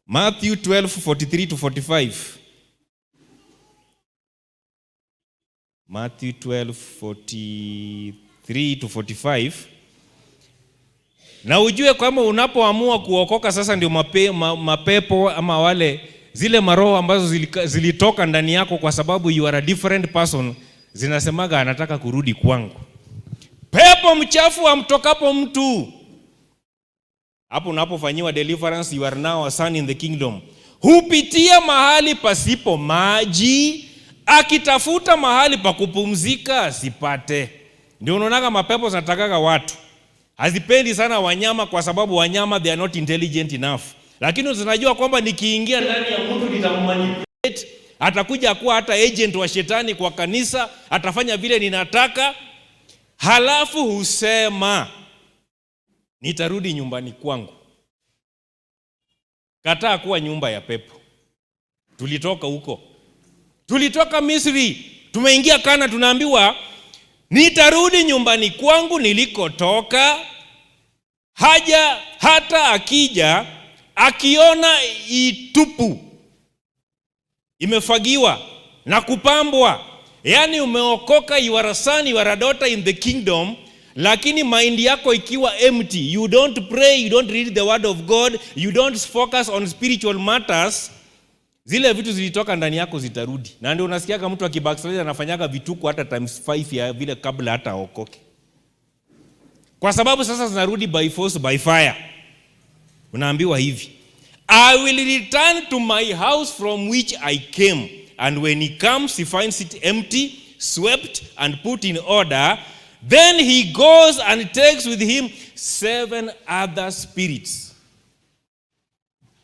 Matthew 12:43 to 45. Matthew 12:43 to 45. Na ujue kwamba unapoamua kuokoka sasa ndio mapepo ama wale zile maroho ambazo zilitoka ndani yako kwa sababu you are a different person, zinasemaga anataka kurudi kwangu. Pepo mchafu amtokapo mtu, hapo unapofanyiwa deliverance, you are now a son in the kingdom. Hupitia mahali pasipo maji, akitafuta mahali pa kupumzika asipate. Ndio unaonaga mapepo zinatakaga watu. Hazipendi sana wanyama kwa sababu wanyama they are not intelligent enough. Lakini zinajua kwamba nikiingia ndani ya mtu nitammanipulate, atakuja kuwa hata agent wa shetani kwa kanisa, atafanya vile ninataka, halafu husema nitarudi nyumbani kwangu. Kataa kuwa nyumba ya pepo. Tulitoka huko. Tulitoka Misri, tumeingia Kana, tunaambiwa nitarudi nyumbani kwangu nilikotoka. Hata akija akiona itupu, imefagiwa na kupambwa, yani umeokoka, you are a son, you are a daughter in the kingdom, lakini mind yako ikiwa empty, you don't pray, you don't read the word of God, you don't focus on spiritual matters, zile vitu zilitoka ndani yako zitarudi. Na ndio unasikiaga mtu akibackslide anafanyaga vituko hata times 5 ya vile kabla hata aokoke, kwa sababu sasa zinarudi by force by fire. Unaambiwa hivi, I will return to my house from which I came, and when he comes he finds it empty, swept and put in order. Then he goes and takes with him 7 other spirits.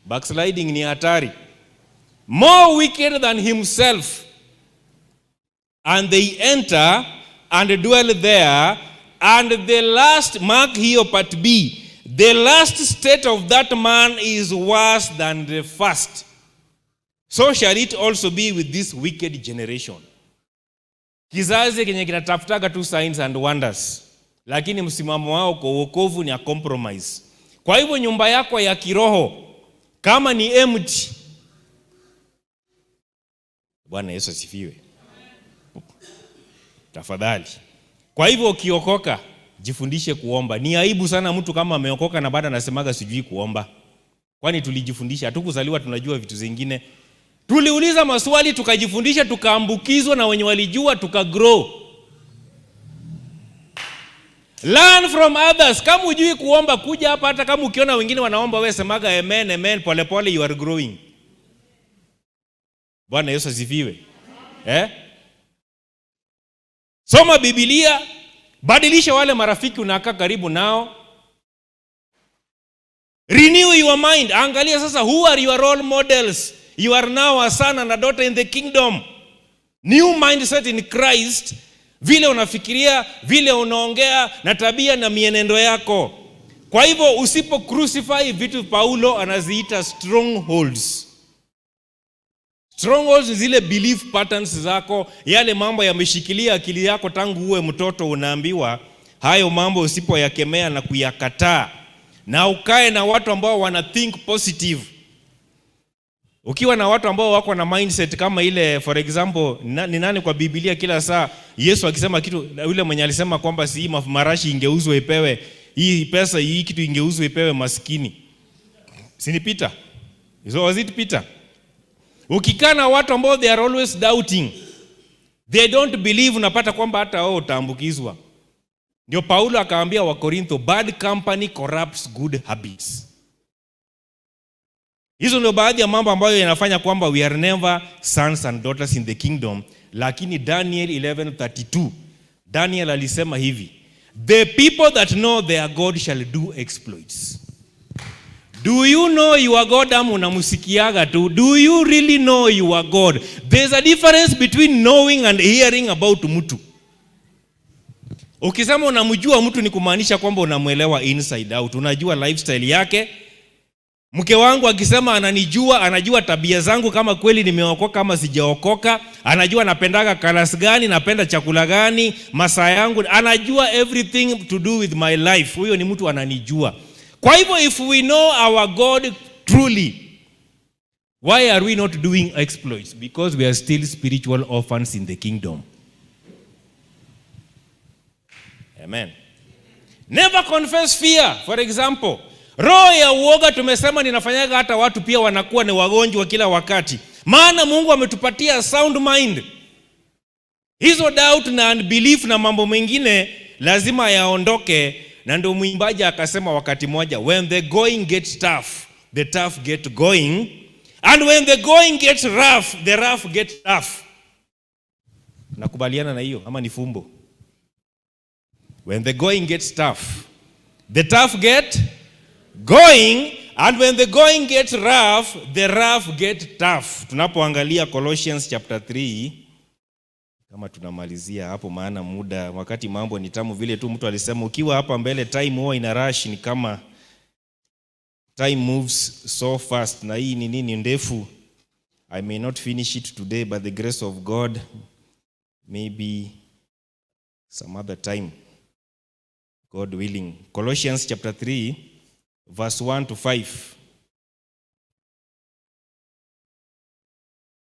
Backsliding ni hatari, more wicked than himself, and they enter and dwell there. And the last, mark here part B, the last state of that man is worse than the first. So shall it also be with this wicked generation. Kizazi kenye kinatafutaga tu signs and wonders, lakini msimamo wao kwa wokovu ni a compromise. Kwa hivyo nyumba yako ya kiroho kama ni empty, Bwana Yesu asifiwe, tafadhali. Kwa hivyo ukiokoka, jifundishe kuomba. Ni aibu sana mtu kama ameokoka na baada anasemaga sijui kuomba. Kwani tulijifundisha? Hatukuzaliwa tunajua vitu zingine. Tuliuliza maswali, tukajifundisha, tukaambukizwa na wenye walijua, tukagrow. Learn from others. Kama hujui kuomba, kuja hapa. Hata kama ukiona wengine wanaomba, wewe semaga amen, amen, pole pole, you are growing. Bwana Yesu asifiwe. Soma Biblia, badilisha wale marafiki unakaa karibu nao. Renew your mind. Angalia sasa, who are your role models? You are now a son and a daughter in the kingdom. New mindset in Christ. Vile unafikiria, vile unaongea, na tabia na mienendo yako. Kwa hivyo usipo crucify vitu, Paulo anaziita strongholds. Strongholds ni zile belief patterns zako, yale mambo yameshikilia akili yako tangu uwe mtoto. Unaambiwa hayo mambo usipoyakemea na kuyakataa, na ukae na watu ambao wana think positive. Ukiwa na watu ambao wako na mindset kama ile, for example, ni nani kwa Biblia kila saa Yesu akisema kitu, yule mwenye alisema kwamba si marashi ingeuzwe ipewe, hii pesa hii kitu ingeuzwe ipewe maskini. Si ni Peter? So was it Peter? Ukikaa na watu ambao they are always doubting, they don't believe, unapata kwamba hata wao utaambukizwa. Ndio Paulo akaambia wa Korintho, bad company corrupts good habits. Hizo ndio baadhi ya mambo ambayo yanafanya kwamba we are never sons and daughters in the kingdom. Lakini Daniel 11:32, Daniel alisema hivi, the people that know their God shall do exploits. Do you know your God? Ama unamusikiaga tu? Do you really know your God? There's a difference between knowing and hearing about mtu. Ukisema unamjua mtu ni kumaanisha kwamba unamuelewa inside out. Unajua lifestyle yake. Mke wangu akisema ananijua, anajua tabia zangu, kama kweli nimeokoka kama sijaokoka, anajua napendaga colors gani, napenda chakula gani, masaa yangu, anajua everything to do with my life. Huyo ni mtu ananijua. Kwa hivyo if we know our God truly, why are we not doing exploits? Because we are still spiritual orphans in the kingdom. Amen. Never confess fear. For example, roho ya uoga tumesema ninafanyaga hata watu pia wanakuwa ni wagonjwa kila wakati. Maana Mungu ametupatia sound mind. Hizo doubt na unbelief na mambo mengine lazima yaondoke. Na ndio mwimbaji akasema wakati moja, when the going gets tough, the tough get going, and when the going gets rough, the rough get tough. Nakubaliana na hiyo ama ni fumbo? When the going gets tough, the tough get going, and when the going gets rough, the rough get tough. Tunapoangalia Colossians chapter 3, kama tunamalizia hapo, maana muda, wakati mambo ni tamu vile tu mtu alisema ukiwa hapa mbele time huwa ina rush, ni kama time moves so fast, na hii ni nini ndefu. I may not finish it today, but the grace of God, maybe some other time, God willing. Colossians chapter 3 verse 1 to 5.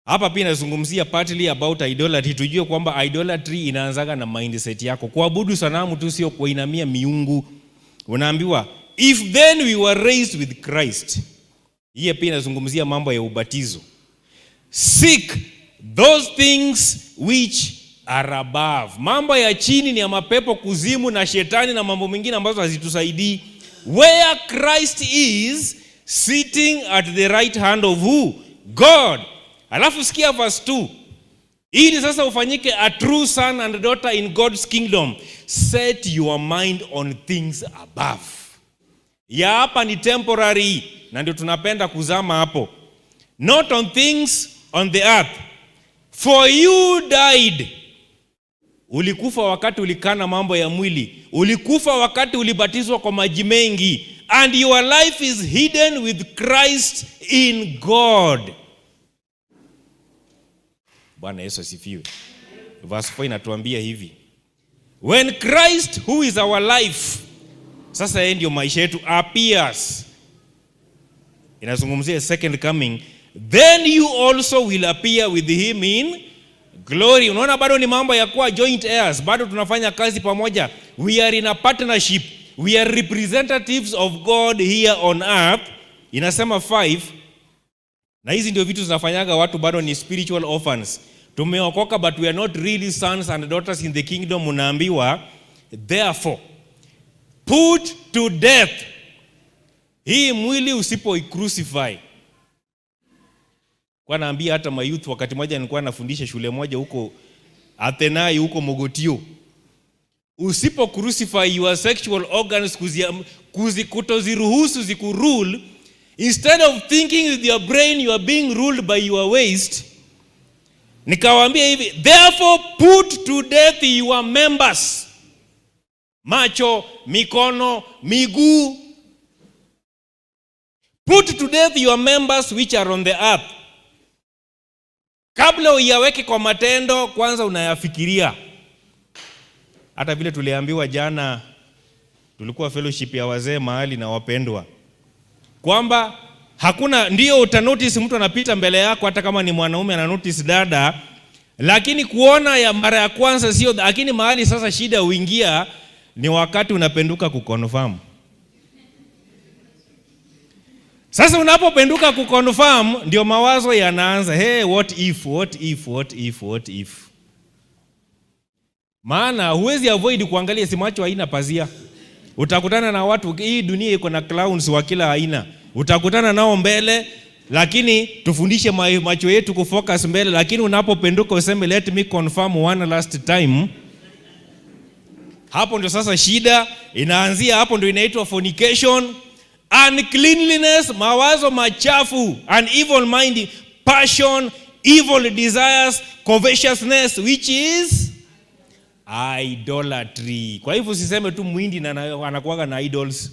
Hapa pia nazungumzia partly about idolatry. Tujue kwamba idolatry inaanzaga na mindset yako. Kuabudu sanamu tu sio kuinamia miungu. Unaambiwa if then we were raised with Christ. Hii pia nazungumzia mambo ya ubatizo. Seek those things which are above. Mambo ya chini ni ya mapepo, kuzimu na shetani na mambo mengine ambazo hazitusaidii. Where Christ is sitting at the right hand of who? God. Alafu sikia verse 2. Ili sasa ufanyike a true son and daughter in God's kingdom, set your mind on things above. Ya hapa ni temporary, na ndio tunapenda kuzama hapo. Not on things on the earth. For you died. Ulikufa wakati ulikana mambo ya mwili. Ulikufa wakati ulibatizwa kwa maji mengi. And your life is hidden with Christ in God. Bwana Yesu asifiwe. Verse 4 inatuambia hivi. When Christ, who is our life, sasa yeye ndio maisha yetu, appears, inazungumzia second coming, then you also will appear with him in glory. Unaona bado ni mambo ya kuwa joint heirs, bado tunafanya kazi pamoja. We are in a partnership. We are representatives of God here on earth. Inasema 5, Na hizi ndio vitu zinafanyaga watu bado ni spiritual orphans. Tumeokoka but we are not really sons and daughters in the kingdom. Unaambiwa therefore put to death hii mwili usipo-crucify. Kwa naambia hata mayouth, wakati moja nilikuwa nafundisha shule moja huko Athenai huko Mogotio. Usipo-crucify your sexual organs, kutoziruhusu zikurule, instead of thinking with your brain you are being ruled by your waist, nikawaambia hivi, therefore put to death your members. Macho, mikono, miguu. Put to death your members which are on the earth. Kabla uyaweke kwa matendo, kwanza unayafikiria. Hata vile tuliambiwa jana, tulikuwa fellowship ya wazee mahali na wapendwa, kwamba hakuna, ndio utanotice mtu anapita mbele yako hata kama ni mwanaume ana notice dada, lakini kuona ya mara ya kwanza sio. Lakini mahali sasa shida uingia ni wakati unapenduka kuconfirm. Sasa unapopenduka kuconfirm ndio mawazo yanaanza, hey, what if. Maana huwezi avoid kuangalia, si macho haina pazia. Utakutana na watu, hii dunia iko na clowns wa kila aina. Utakutana nao mbele, lakini tufundishe macho yetu kufocus mbele. Lakini unapopenduka useme let me confirm one last time, hapo ndio sasa shida inaanzia. Hapo ndio inaitwa fornication, uncleanliness, mawazo machafu, an evil mind, passion, evil desires, covetousness, which is idolatry. Kwa hivyo usiseme tu Muhindi na anakuaga na idols.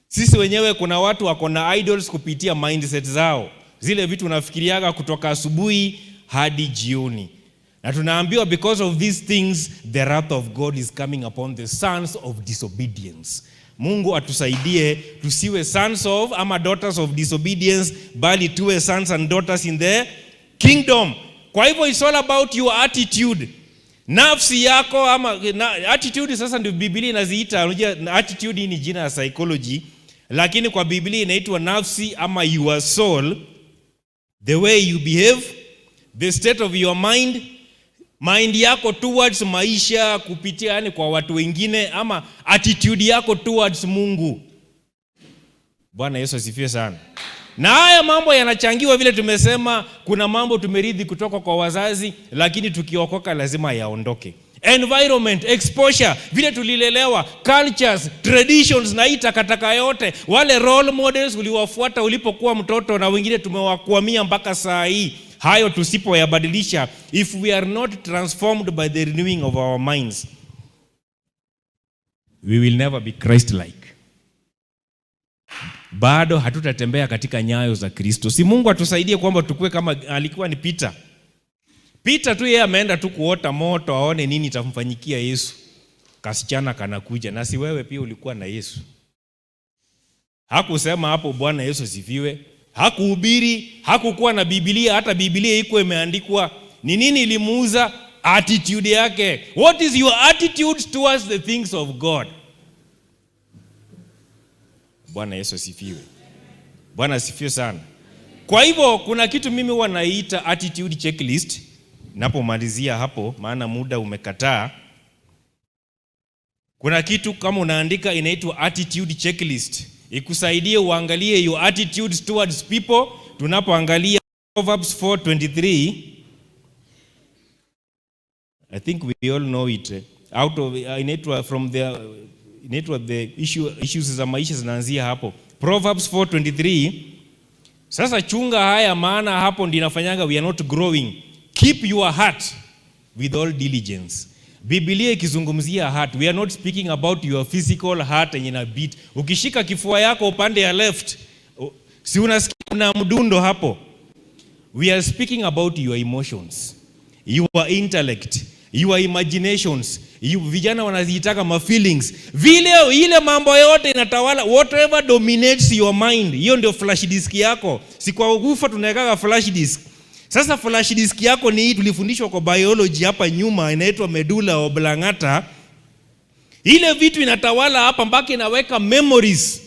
Sisi wenyewe kuna watu wako na idols kupitia mindset zao. Zile vitu unafikiriaga kutoka asubuhi hadi jioni. Na tunaambiwa because of these things the wrath of God is coming upon the sons of disobedience. Mungu atusaidie tusiwe sons of ama daughters of disobedience, bali tuwe sons and daughters in the kingdom. Kwa hivyo it's all about your attitude. Nafsi yako ama attitude sasa ndio Biblia inaziita. Unajua attitude ni jina ya psychology, lakini kwa Biblia inaitwa nafsi ama your soul. The way you behave, the state of your mind yako towards maisha kupitia yani kwa watu wengine, ama attitude yako towards Mungu. Bwana Yesu asifiwe sana. Na haya mambo yanachangiwa vile tumesema, kuna mambo tumerithi kutoka kwa wazazi, lakini tukiokoka lazima yaondoke. Environment, exposure, vile tulilelewa, cultures, traditions na hii takataka yote, wale role models uliwafuata ulipokuwa mtoto na wengine tumewakwamia mpaka saa hii. Hayo tusipoyabadilisha, if we are not transformed by the renewing of our minds, we will never be Christ-like. Bado hatutatembea katika nyayo za Kristo. Si Mungu atusaidie kwamba tukue kama alikuwa ni Peter tu, yeye ameenda tu kuota moto aone nini itamfanyikia Yesu. Kasichana kanakuja, na si wewe pia ulikuwa na Yesu. Hakusema hapo Bwana Yesu sifiwe. Hakuhubiri, hakukuwa na Biblia, hata Biblia iko imeandikwa. Ni nini ilimuuza? Attitude yake. What is your attitude towards the things of God? Bwana Yesu asifiwe. Bwana asifiwe sana. Kwa hivyo kuna kitu mimi huwa naita attitude checklist. Napomalizia hapo maana muda umekataa. Kuna kitu kama unaandika inaitwa attitude checklist. Ikusaidie uangalie your attitudes towards people. Tunapoangalia Proverbs 4:23, I think we all know it. Out of inaitwa from the issues za maisha zinaanzia hapo. Proverbs 4:23. Sasa chunga haya, maana hapo ndio inafanyanga we are not growing. Keep your heart with all diligence. Biblia ikizungumzia heart, we are not speaking about your physical heart yenye na beat. Ukishika kifua yako upande ya left, si unasikia kuna mdundo hapo? We are speaking about your emotions, your intellect, your imaginations. Vijana wanaziitaka ma feelings. Vile ile mambo yote inatawala, whatever dominates your mind. Hiyo ndio flash disk yako. Si kwa ufa tunaweka flash disk. Sasa flash disk yako ni hii, tulifundishwa kwa biology hapa nyuma, inaitwa medulla oblongata. Ile vitu inatawala hapa mpaka inaweka memories.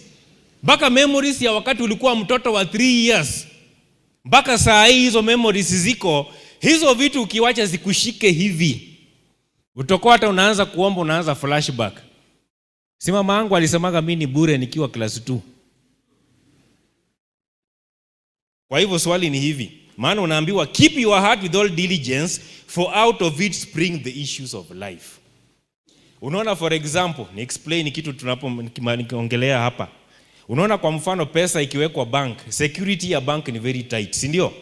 Mpaka memories ya wakati ulikuwa mtoto wa 3 years. Mpaka saa hii hizo memories ziko. Hizo vitu ukiwacha zikushike hivi, utakuwa hata unaanza kuomba, unaanza flashback. Si mama yangu alisemaga mimi ni bure nikiwa class 2. Kwa hivyo swali ni hivi, maana unaambiwa keep your heart with all diligence, for out of it spring the issues of life. Unaona, for example, ni explain kitu tunapoongelea hapa. Unaona, kwa mfano pesa ikiwekwa bank, security ya bank ni very tight, si ndio?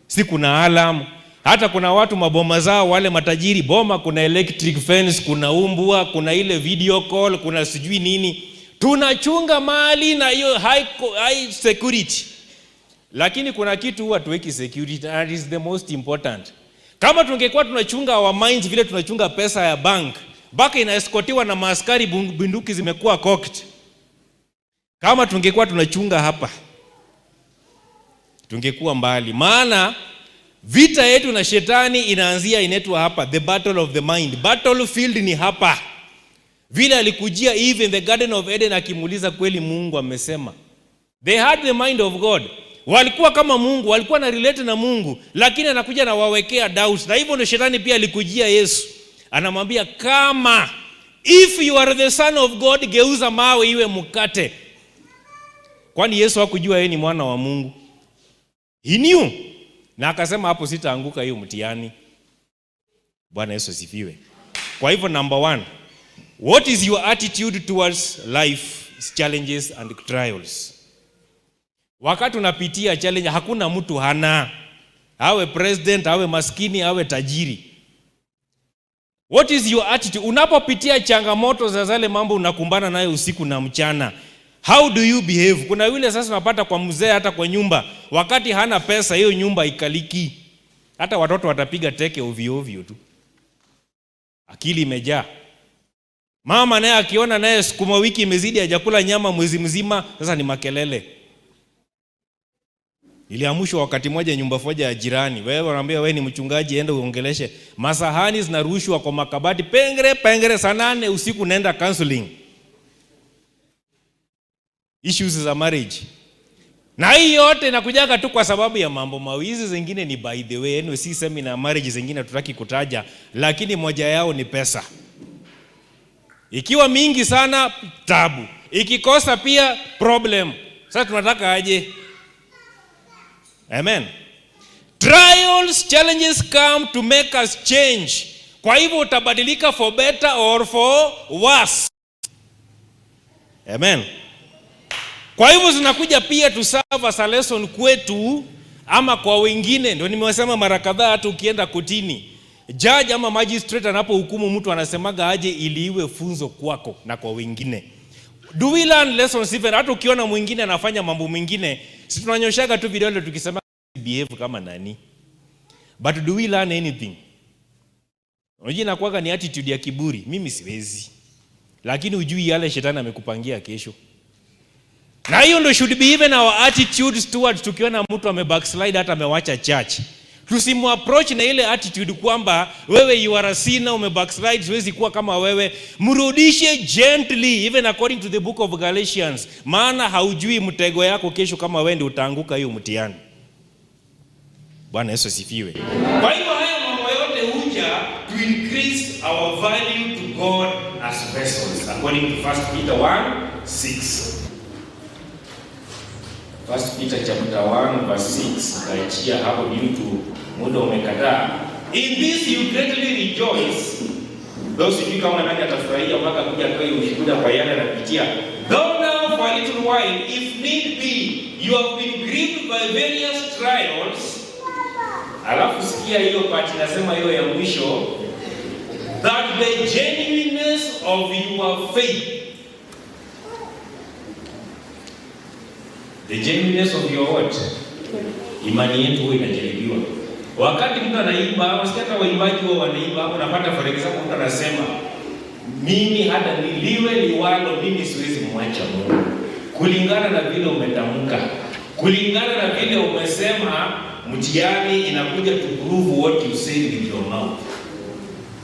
Si kuna alarm, hata kuna watu maboma zao wale matajiri, boma kuna electric fence, kuna umbwa, kuna ile video call, kuna sijui nini. Tunachunga mali na hiyo high security. Lakini kuna kitu huwa tuweki security, and is the most important. Kama tungekuwa tunachunga our minds vile tunachunga pesa ya bank, baka inaeskotiwa na maaskari, bunduki zimekuwa cocked. Kama tungekuwa tunachunga hapa, tungekuwa mbali. Maana vita yetu na shetani inaanzia inaitwa hapa, the battle of the mind. Battlefield ni hapa. Vile alikujia Eve in the Garden of Eden akimuuliza kweli Mungu amesema. They had the mind of God. Walikuwa kama Mungu, walikuwa na relate na Mungu, lakini anakuja na wawekea doubts. Na hivyo ndio shetani pia alikujia Yesu. Anamwambia kama if you are the son of God, geuza mawe iwe mkate. Kwani Yesu hakujua yeye ni mwana wa Mungu? He knew. Na akasema hapo sitaanguka hiyo mtihani. Bwana Yesu asifiwe. Kwa hivyo number 1, what is your attitude towards life challenges and trials? Wakati unapitia challenge, hakuna mtu hana. Awe president, awe maskini, awe tajiri. What is your attitude? Unapopitia changamoto za zale mambo unakumbana nayo usiku na mchana, how do you behave? Kuna yule sasa unapata kwa mzee hata kwa nyumba, wakati hana pesa hiyo nyumba ikaliki. Hata watoto watapiga teke ovyo ovyo tu. Akili imejaa. Mama naye akiona naye sukuma wiki imezidi hajakula nyama mwezi mzima, sasa ni makelele. Niliamshwa wakati mmoja nyumba moja ya jirani. Wewe wanaambia wewe ni mchungaji, enda uongeleshe. Masahani zinarushwa kwa makabati, pengere saa 8 usiku naenda counseling. Issues za marriage. Na hii yote inakujaga tu kwa sababu ya mambo mawizi, zingine ni by the way, anyway, si seminar marriage zingine tutaki kutaja, lakini moja yao ni pesa. Ikiwa mingi sana tabu, ikikosa pia problem. Sasa tunataka aje? Amen. Trials, challenges come to make us change. Kwa hivyo utabadilika for better or for worse. Amen. Kwa hivyo zinakuja pia to serve as a lesson kwetu ama kwa wengine. Ndio nimewasema mara kadhaa, hata ukienda kotini, judge ama magistrate anapohukumu mtu anasemaga aje ili iwe funzo kwako na kwa wengine. Do we learn lessons even hata ukiona mwingine anafanya mambo mengine, si tunanyoshaga tu vidole tukisema behave kama nani? But do we learn anything? Unajua inakuwa ni attitude ya kiburi, mimi siwezi. Lakini ujui yale shetani amekupangia kesho. Na hiyo ndio should be even our attitudes towards tukiona mtu amebackslide hata amewacha church. Tusimu approach na ile attitude kwamba wewe you are a sinner, umebackslide, siwezi kuwa kama wewe. Mrudishe gently, even according to the book of Galatians. Maana haujui mtego yako kesho kama wewe ndio utaanguka hiyo mtihani. Bwana Yesu asifiwe. Kwa hivyo haya mambo yote huja to increase our value to God as vessels, according to 1 Peter 1:6. 1 Peter chapter 1 verse 6. Kaachia hapo due to muda umekataa. In this you greatly rejoice. Those of you kama nani atafurahia mpaka kuja kwa hiyo ushuhuda kwa yale anapitia. Though now for a little while, if need be, you have been grieved by various trials. Alafu sikia hiyo part nasema hiyo ya mwisho, that the genuineness of your faith. The genuineness of your what? Imani yetu huwa inajaribiwa. Wakati mtu anaimba, wasikia waimbaji wao wanaimba, unapata for example mtu anasema mimi hata niliwe liwalo mimi siwezi kumwacha Mungu. Kulingana na vile umetamka, kulingana na vile umesema, mtihani inakuja to prove what you say with your mouth.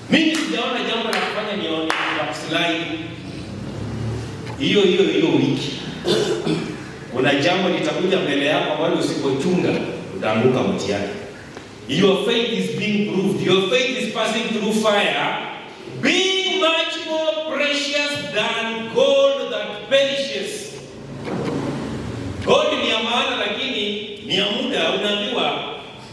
Mimi sijaona jambo la kufanya nione backslide. Hiyo wiki. Kuna jambo litakuja mbele yako ambalo usipochunga utaanguka mtihani. Your faith is being proved. Your faith is passing through fire, being much more precious than gold that perishes. Gold ni ya maana lakini ni ya muda. Unaambiwa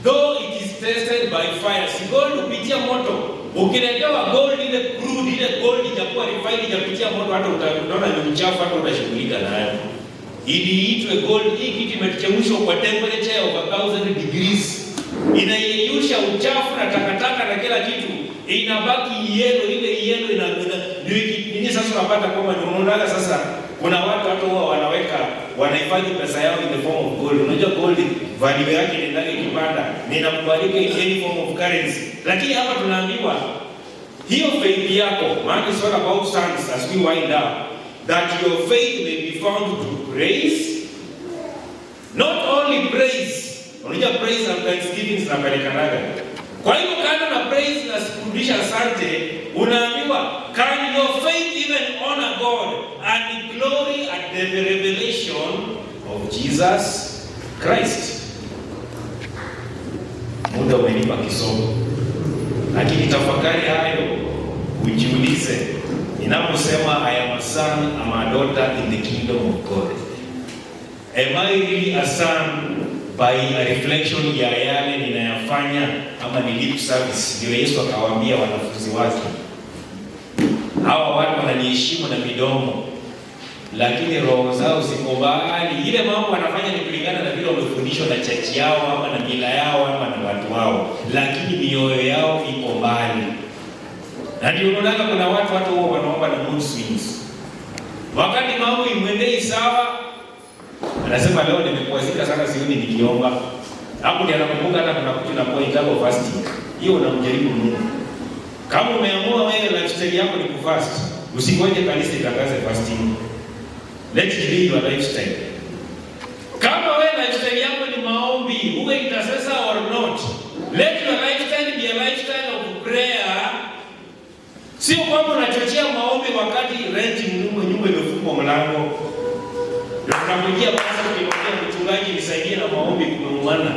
though it is tested by fire. Si gold upitia moto. Ukiletewa gold ile crude, ile gold itakuwa refined, itapitia moto, hata utaona ni mchafu, hata utashughulika nayo. Ili itwe gold, hii kitu imechemshwa kwa temperature of 1000 degrees. Inayeyusha uchafu na takataka na kila kitu. Inabaki yellow, ile yellow nini sasa unapata kwamba unaona sasa kuna watu hata wao wanahifadhi pesa yao in the form of gold. Unajua gold value yake ni ndani kipanda, ninakubalika in any form of currency. Lakini hapa tunaambiwa hiyo faith yako, maana it's all about science as we wind up, that your faith may be found to praise, not only praise. Unajua praise and thanksgiving zinapelekanaga. Kwa hiyo kando na praise na kurudisha asante, unaambiwa can your faith even honor God and glory at the revelation of Jesus Christ. Muda umenipa kisomo, lakini tafakari hayo, ujiulize, ninaposema I am a son, I am a daughter in the kingdom of God, am I really a son by a reflection ya yale ninayafanya, ama ni lip service? Ndio Yesu akawaambia wanafunzi wake, hawa watu wananiheshimu na midomo, lakini roho zao ziko mbali. Ile mambo wanafanya ni kulingana na vile wamefundishwa na chachi yao ama na mila yao ama na watu wao, lakini mioyo yao iko mbali. Na ndio unaona kuna watu wao wanaomba na mood swings. Wakati mambo imwendei sawa, anasema leo nimekuazika sana, sioni nikiomba. Hapo ndio anakumbuka hata kuna kitu na point hapo fasting. Hiyo unamjaribu Mungu. Kama umeamua wewe lifestyle yako ni kufast, usingoje kanisa itangaze fasting. Let it be your lifestyle. Kama wewe lifestyle yako ni maombi, uwe intercessor or not, let your lifestyle be a lifestyle of prayer. Sio kwamba unachochea maombi wakati rent nyumba imefungwa mlango. Tunakuja basi tukimwambia mchungaji nisaidie na maombi kumeumana.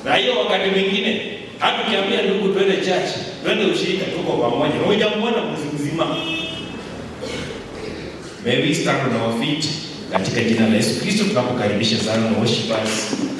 Na hiyo wakati mwingine hata ukiambia ndugu twende church, twende ushirika, tuko pamoja, hujamwona mwezi mzima. May we stand on our feet katika jina la Yesu Kristo tunapokaribisha sana worshipers.